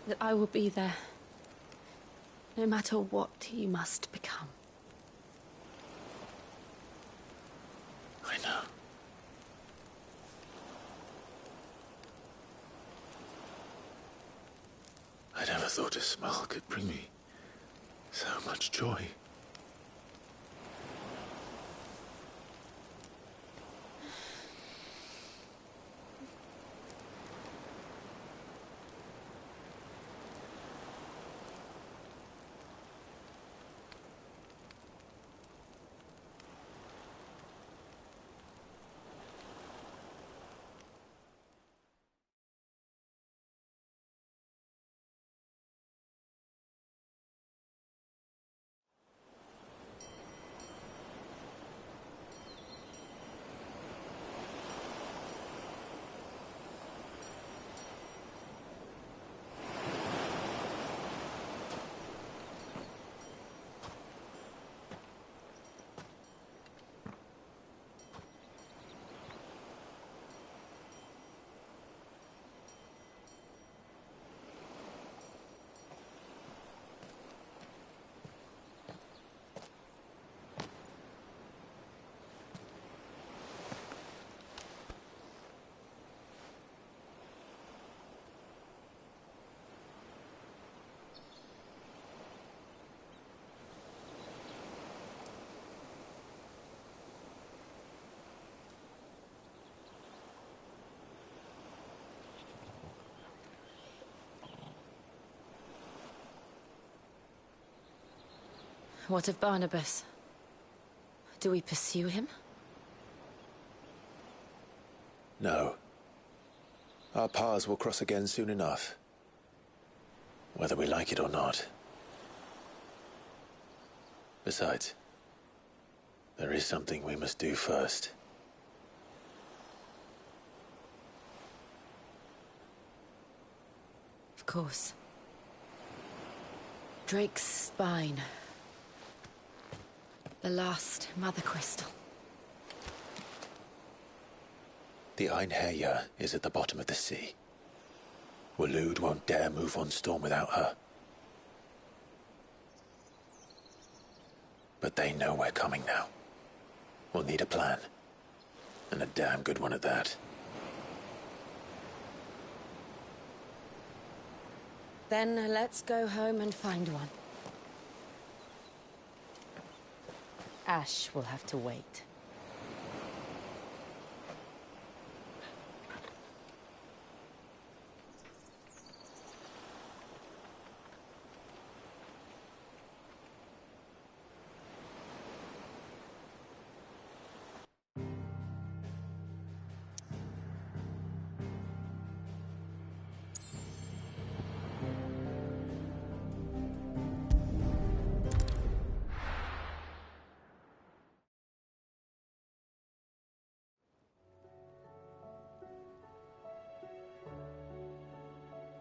that I will be there, no matter what you must become. I know. I never thought a smile could bring me so much joy. What of Barnabas? Do we pursue him? No. Our paths will cross again soon enough, whether we like it or not. Besides, there is something we must do first. Of course. Drake's spine. The last Mother Crystal. The Einherja is at the bottom of the sea. Waloed won't dare move on Storm without her. But they know we're coming now. We'll need a plan. And a damn good one at that. Then let's go home and find one. Ash will have to wait.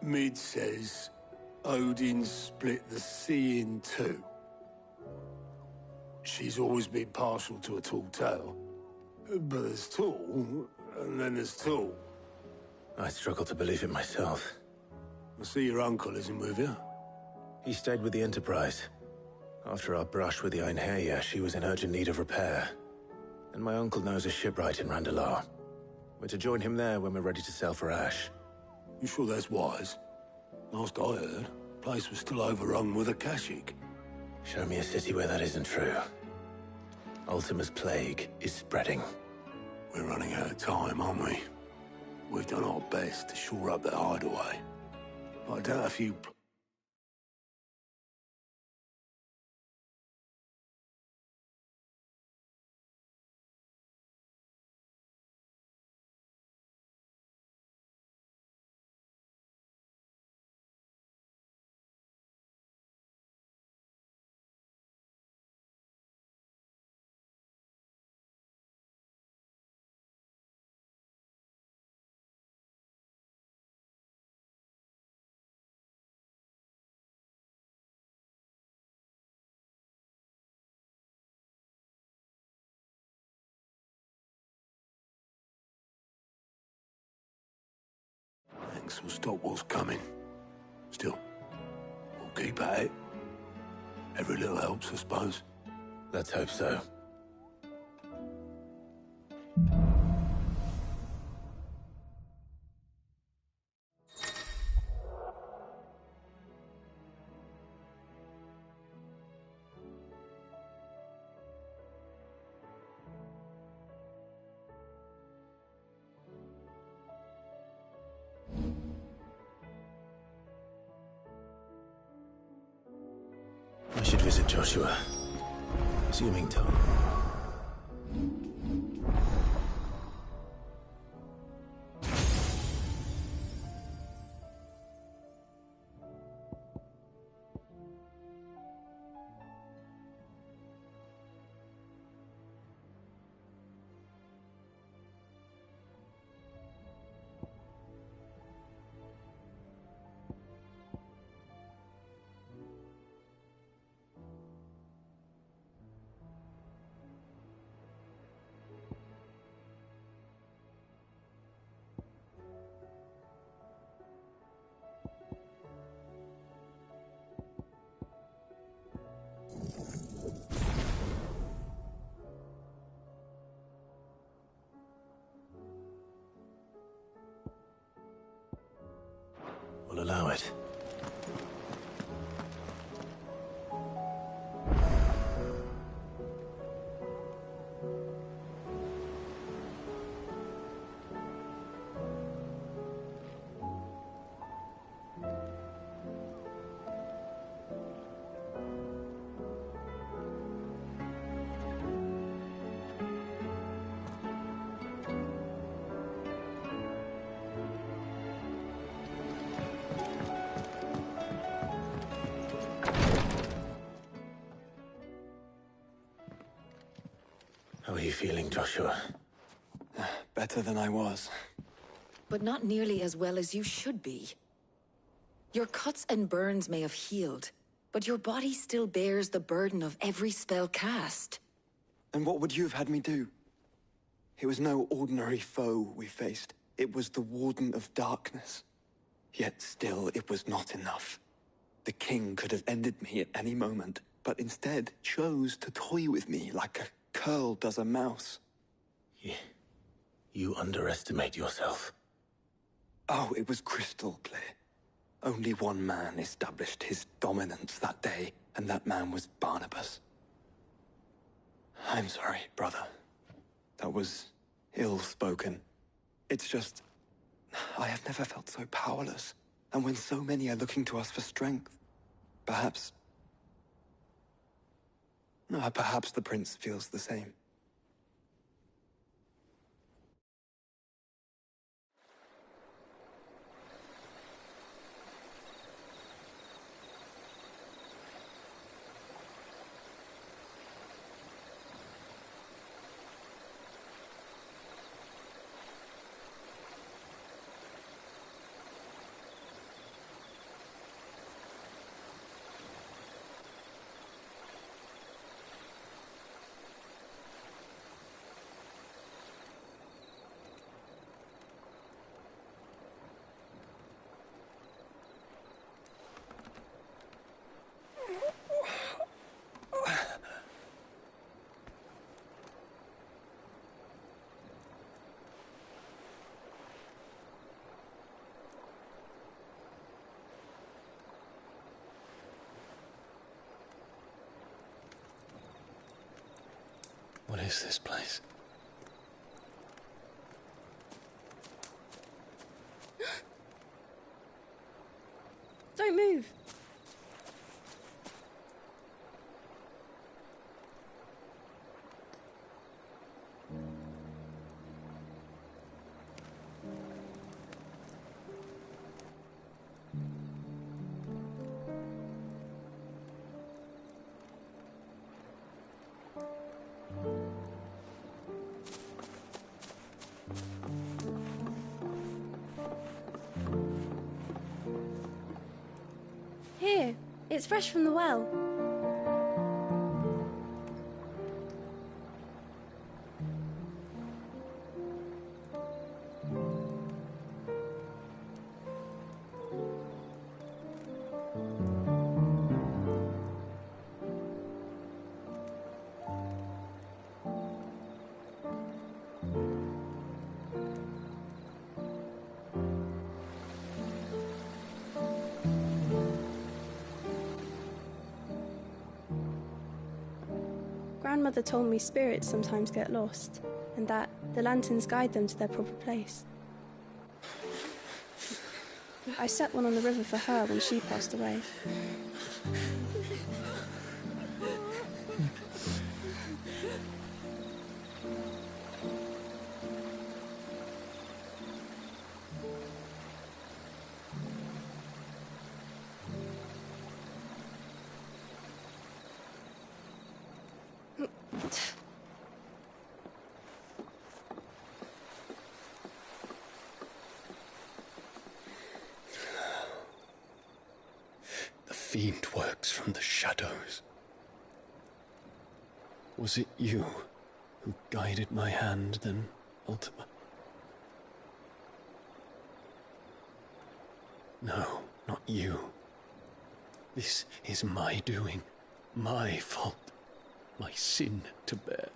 Mid says Odin split the sea in two. She's always been partial to a tall tale. But there's tall, and then there's tall. I struggle to believe it myself. I see your uncle isn't with you. He stayed with the Enterprise. After our brush with the Einherja, she was in urgent need of repair. And my uncle knows a shipwright in Randalar. We're to join him there when we're ready to sail for Ash. You sure that's wise? Last I heard, the place was still overrun with Akashic. Show me a city where that isn't true. Ultima's plague is spreading. We're running out of time, aren't we? We've done our best to shore up that hideaway. But I doubt if you... Thanks, we'll stop what's coming. Still, we'll keep at it. Every little helps, I suppose. Let's hope so. I should visit Joshua. Assuming Tom. We'll allow it. How are you feeling, Joshua? Better than I was. But not nearly as well as you should be. Your cuts and burns may have healed, but your body still bears the burden of every spell cast. And what would you have had me do? It was no ordinary foe we faced. It was the Warden of Darkness. Yet still, it was not enough. The king could have ended me at any moment, but instead chose to toy with me like a curl does a mouse. You underestimate yourself. Oh, it was crystal clear. Only one man established his dominance that day, and that man was Barnabas. I'm sorry, brother. That was ill-spoken. It's just... I have never felt so powerless. And when so many are looking to us for strength, perhaps the prince feels the same. What is this place? Don't move. Here, it's fresh from the well. Grandmother told me spirits sometimes get lost, and that the lanterns guide them to their proper place. I set one on the river for her when she passed away. The fiend works from the shadows. Was it you who guided my hand, then, Ultima? No, not you. This is my doing, my fault, my sin to bear.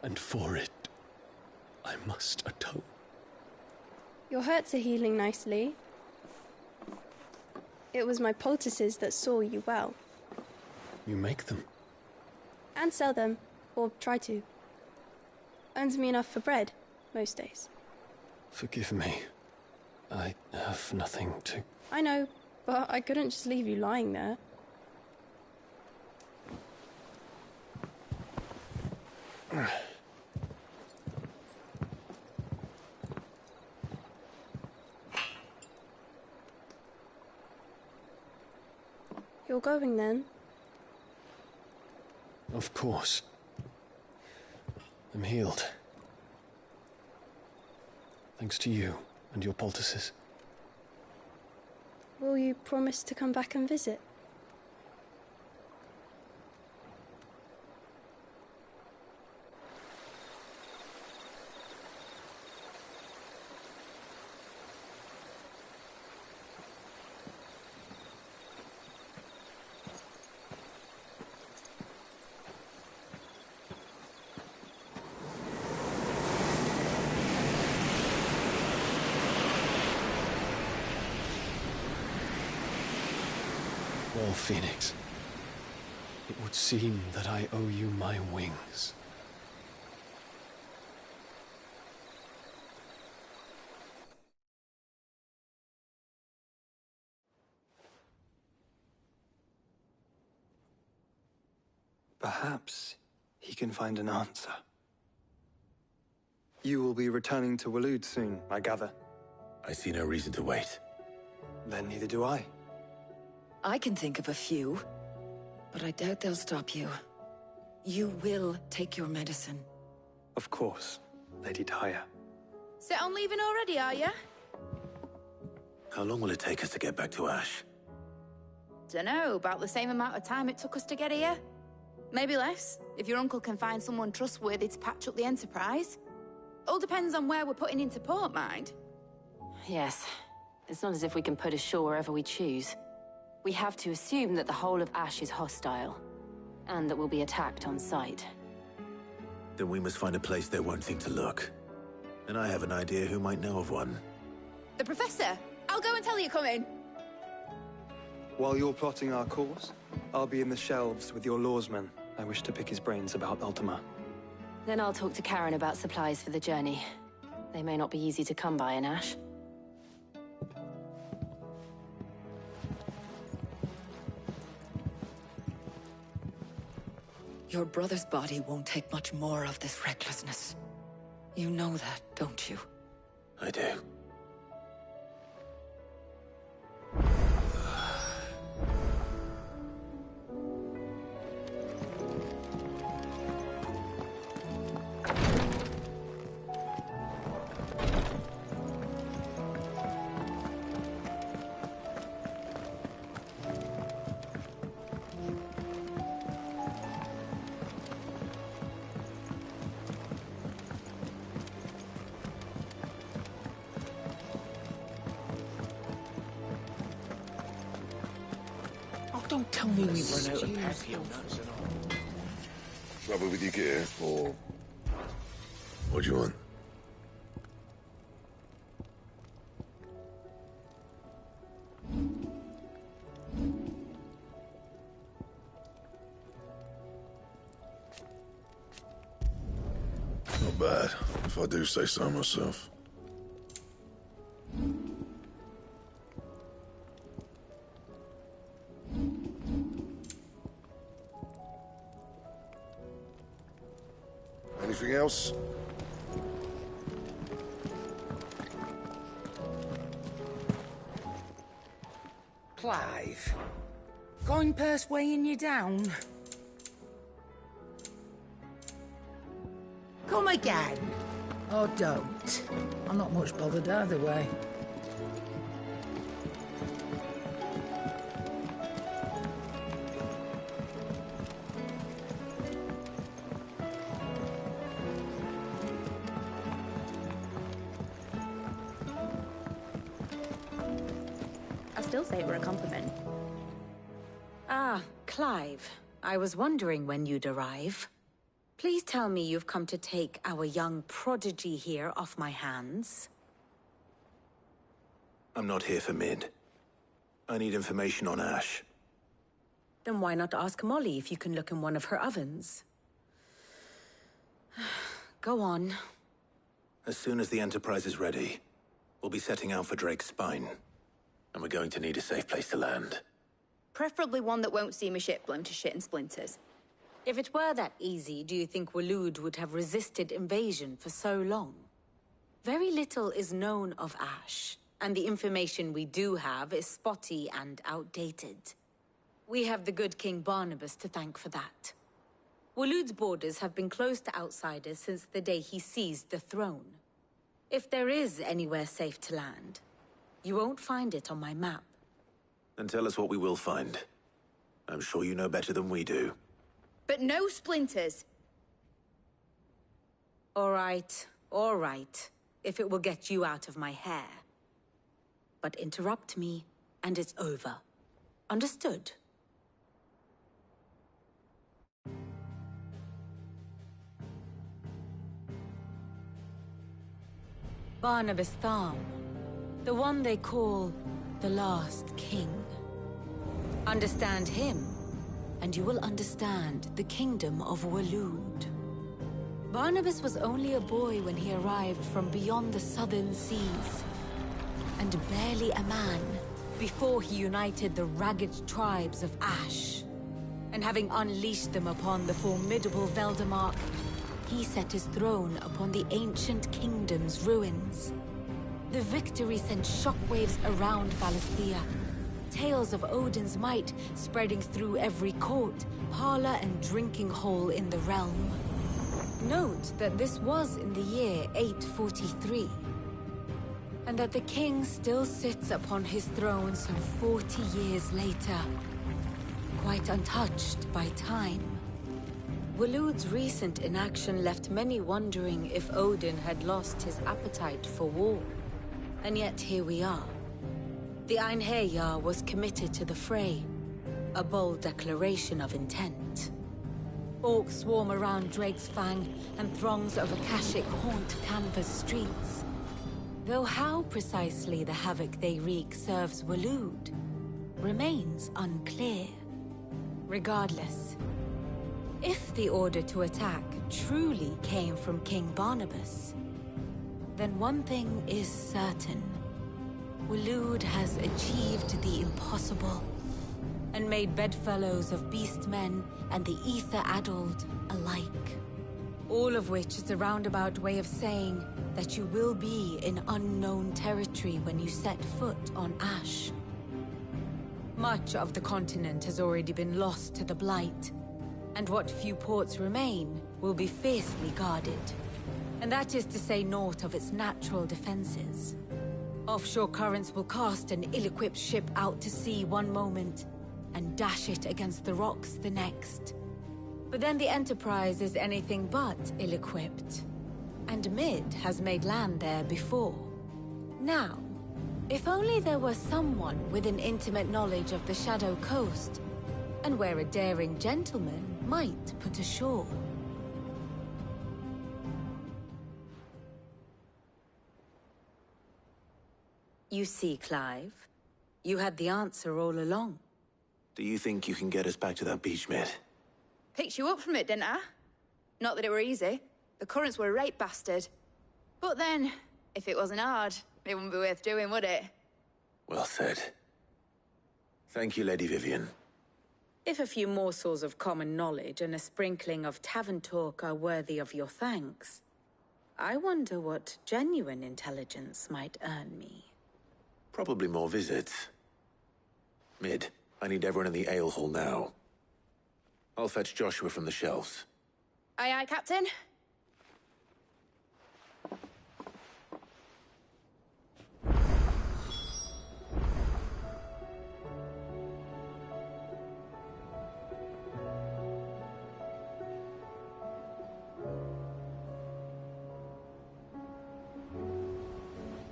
And for it, I must atone. Your hurts are healing nicely. It was my poultices that saw you well. You make them? And sell them, or try to. Earns me enough for bread, most days. Forgive me. I have nothing to... I know, but I couldn't just leave you lying there. You're going then? Of course. I'm healed. Thanks to you and your poultices. Will you promise to come back and visit? Well, Phoenix, it would seem that I owe you my wings. Perhaps he can find an answer. You will be returning to Waloed soon, I gather. I see no reason to wait. Then neither do I. I can think of a few, but I doubt they'll stop you. You will take your medicine. Of course, Lady Daya. Set on leaving already, are ya? How long will it take us to get back to Ash? Dunno, about the same amount of time it took us to get here. Maybe less, if your uncle can find someone trustworthy to patch up the Enterprise. All depends on where we're putting into port, mind. Yes. It's not as if we can put ashore wherever we choose. We have to assume that the whole of Ash is hostile, and that we'll be attacked on sight. Then we must find a place they won't think to look. And I have an idea who might know of one. The Professor! I'll go and tell you come in. While you're plotting our course, I'll be in the shelves with your lawsmen. I wish to pick his brains about Ultima. Then I'll talk to Karen about supplies for the journey. They may not be easy to come by in Ash. Your brother's body won't take much more of this recklessness. You know that, don't you? I do. Don't tell me we've run out of perfume. Trouble with your gear, or what do you want? Not bad, if I do say so myself. Anything else? Clive, going purse weighing you down? Come again. Or don't. I'm not much bothered either way. Still say it were a compliment. Ah, Clive. I was wondering when you'd arrive. Please tell me you've come to take our young prodigy here off my hands. I'm not here for Mid. I need information on Ash. Then why not ask Molly if you can look in one of her ovens? Go on. As soon as the Enterprise is ready, we'll be setting out for Drake's Spine. And we're going to need a safe place to land. Preferably one that won't see my ship blown to shit and splinters. If it were that easy, do you think Waloed would have resisted invasion for so long? Very little is known of Ash, and the information we do have is spotty and outdated. We have the good King Barnabas to thank for that. Waloed's borders have been closed to outsiders since the day he seized the throne. If there is anywhere safe to land, you won't find it on my map. Then tell us what we will find. I'm sure you know better than we do. But no splinters. All right. If it will get you out of my hair. But interrupt me, and it's over. Understood? Barnabas Tharm. The one they call the Last King. Understand him, and you will understand the kingdom of Waloed. Barnabas was only a boy when he arrived from beyond the southern seas, and barely a man before he united the ragged tribes of Ash. And having unleashed them upon the formidable Veldamark, he set his throne upon the ancient kingdom's ruins. The victory sent shockwaves around Valisthea. Tales of Odin's might spreading through every court, parlor, and drinking hole in the realm. Note that this was in the year 843, and that the king still sits upon his throne some 40 years later, quite untouched by time. Waloed's recent inaction left many wondering if Odin had lost his appetite for war. And yet here we are. The Einherjar was committed to the fray, a bold declaration of intent. Orcs swarm around Drake's Fang, and throngs of Akashic haunt Canva's streets. Though how precisely the havoc they wreak serves Waloed remains unclear. Regardless, If the order to attack truly came from King Barnabas, then one thing is certain. Waloed has achieved the impossible, and made bedfellows of beastmen and the ether-addled alike. All of which is a roundabout way of saying that you will be in unknown territory when you set foot on Ash. Much of the continent has already been lost to the Blight, and what few ports remain will be fiercely guarded. And that is to say naught of its natural defenses. Offshore currents will cast an ill-equipped ship out to sea one moment, and dash it against the rocks the next. But then the Enterprise is anything but ill-equipped. And Mid has made land there before. Now, if only there were someone with an intimate knowledge of the Shadow Coast, and where a daring gentleman might put ashore. You see, Clive, you had the answer all along. Do you think you can get us back to that beach, Mid? Picked you up from it, didn't I? Not that it were easy. The currents were a right bastard. But then, if it wasn't hard, it wouldn't be worth doing, would it? Well said. Thank you, Lady Vivian. If a few morsels of common knowledge and a sprinkling of tavern talk are worthy of your thanks, I wonder what genuine intelligence might earn me. Probably more visits. Mid, I need everyone in the ale hall now. I'll fetch Joshua from the shelves. Aye, aye, Captain.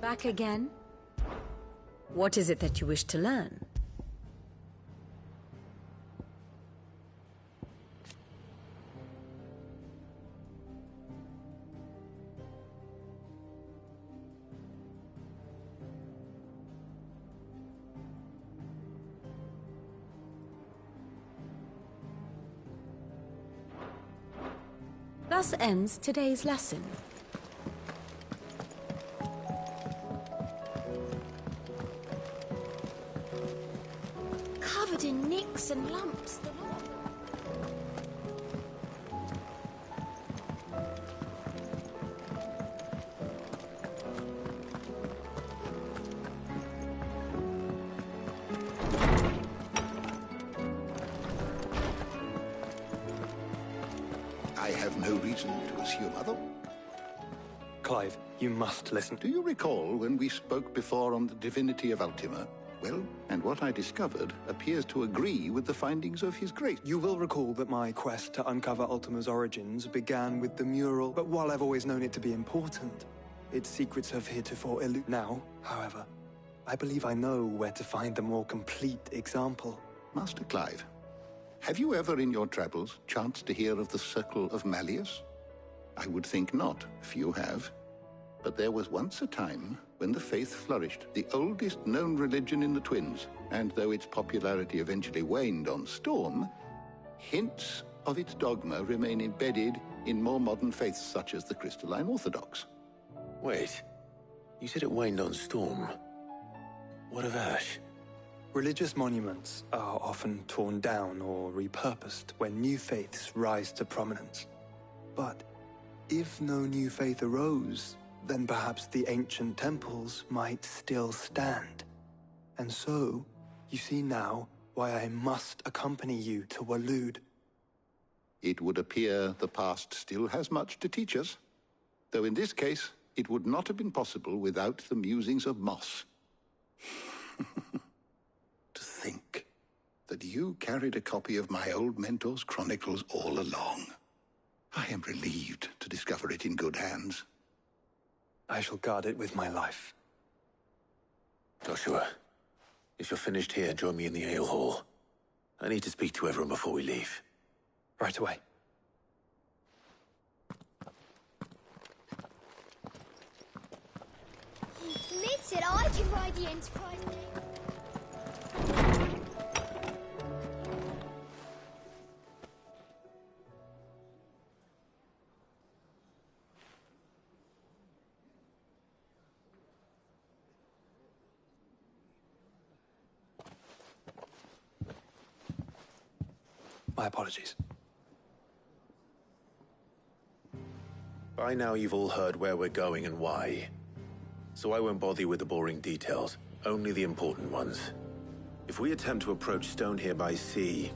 Back again? What is it that you wish to learn? Thus ends today's lesson. Covered in nicks and lumps. I have no reason to assume other. Clive, you must listen. Do you recall when we spoke before on the divinity of Ultima? Well, and what I discovered appears to agree with the findings of His Grace. You will recall that my quest to uncover Ultima's origins began with the mural, but while I've always known it to be important, its secrets have heretofore eluded. Now, however, I believe I know where to find the more complete example. Master Clive, have you ever in your travels chanced to hear of the Circle of Malleus? I would think not, if you have. But there was once a time when the faith flourished, the oldest known religion in the Twins, and though its popularity eventually waned on Storm, hints of its dogma remain embedded in more modern faiths such as the Crystalline Orthodox. Wait, you said it waned on Storm. What of Ash? Religious monuments are often torn down or repurposed when new faiths rise to prominence. But if no new faith arose, then perhaps the ancient temples might still stand. And so, you see now why I must accompany you to Waloed. It would appear the past still has much to teach us, though in this case, it would not have been possible without the musings of Moss. To think that you carried a copy of my old mentor's chronicles all along. I am relieved to discover it in good hands. I shall guard it with my life. Joshua, if you're finished here, join me in the ale hall. I need to speak to everyone before we leave. Right away. Mid said I could ride the Enterprise name. My apologies. By now you've all heard where we're going and why. So I won't bother you with the boring details, only the important ones. If we attempt to approach Stone here by sea,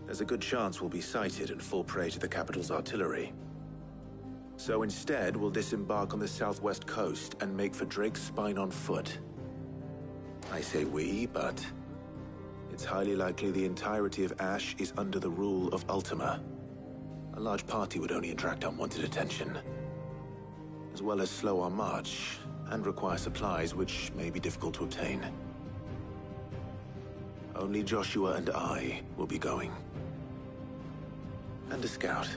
there's a good chance we'll be sighted and fall prey to the capital's artillery. So instead, we'll disembark on the southwest coast and make for Drake's Spine on foot. I say we, but it's highly likely the entirety of Ash is under the rule of Ultima. A large party would only attract unwanted attention, as well as slow our march and require supplies which may be difficult to obtain. Only Joshua and I will be going. And a scout.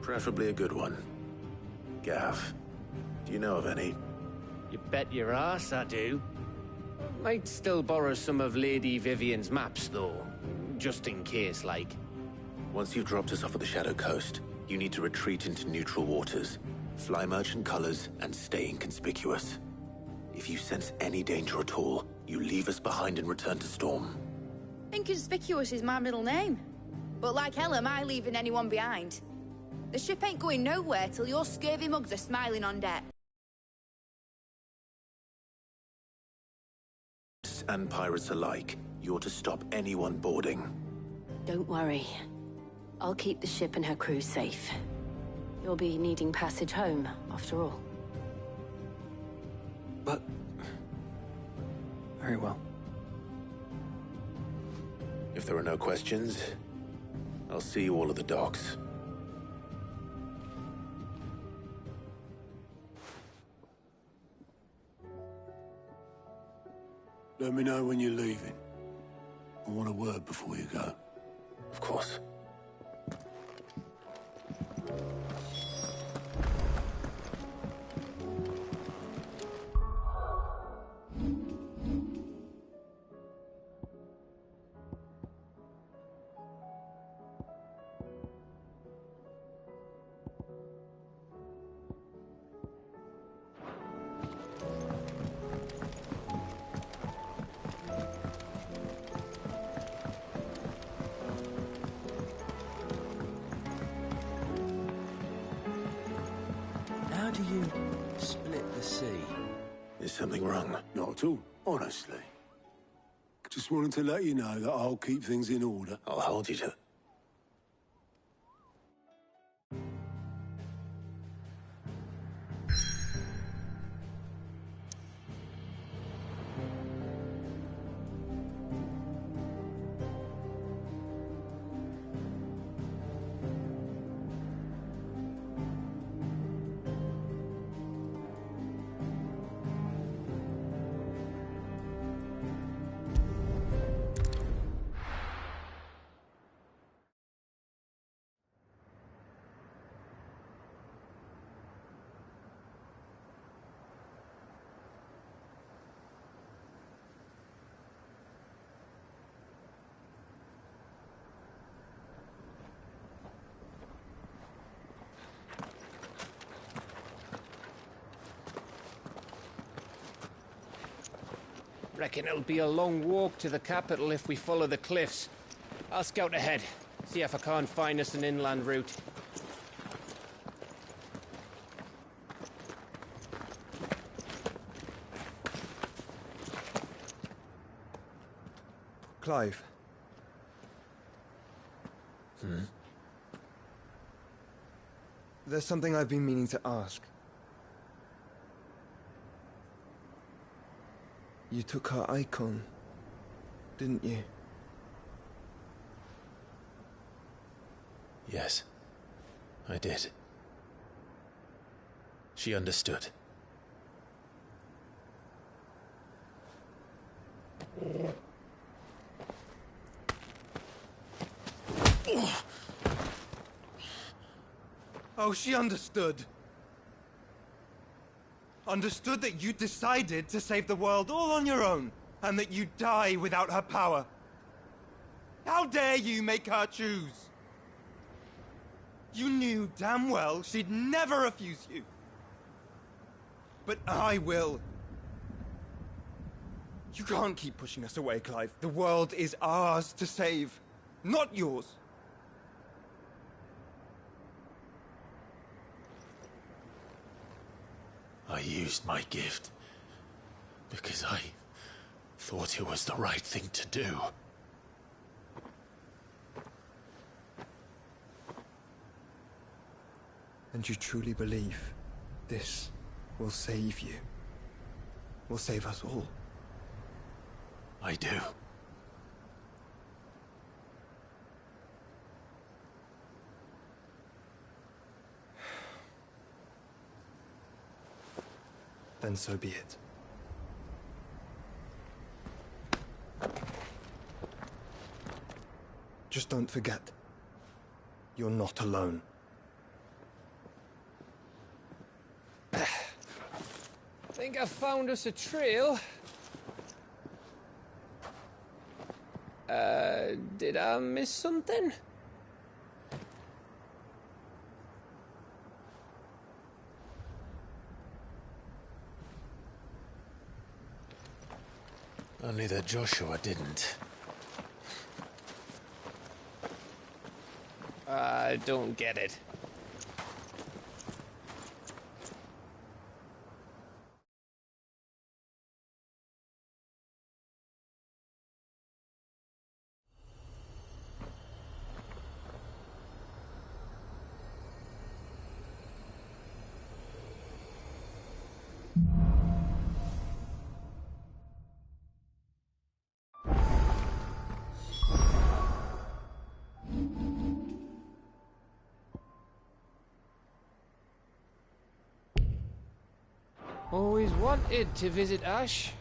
Preferably a good one. Gav, do you know of any? You bet your ass I do. Might still borrow some of Lady Vivian's maps, though. Just in case, like. Once you've dropped us off at the Shadow Coast, you need to retreat into neutral waters, fly merchant colors, and stay inconspicuous. If you sense any danger at all, you leave us behind and return to Storm. Inconspicuous is my middle name. But like hell am I leaving anyone behind. The ship ain't going nowhere till your scurvy mugs are smiling on deck. And pirates alike, you're to stop anyone boarding. Don't worry. I'll keep the ship and her crew safe. You'll be needing passage home, after all. But... very well. If there are no questions, I'll see you all at the docks. Let me know when you're leaving. I want a word before you go. Of course. How do you split the sea? Is something wrong? Not at all, honestly. Just wanted to let you know that I'll keep things in order. I'll hold you to... Reckon it'll be a long walk to the capital if we follow the cliffs. I'll scout ahead, see if I can't find us an inland route. Clive. There's something I've been meaning to ask. You took her icon, didn't you? Yes, I did. She understood. Oh, she understood. Understood that you decided to save the world all on your own, and that you'd die without her power. How dare you make her choose? You knew damn well she'd never refuse you. But I will. You can't keep pushing us away, Clive. The world is ours to save, not yours. I used my gift because I thought it was the right thing to do. And you truly believe this will save you? Will save us all? I do. Then so be it. Just don't forget, you're not alone. Think I found us a trail. Did I miss something? Only that Joshua didn't. I don't get it. Always wanted to visit Ash.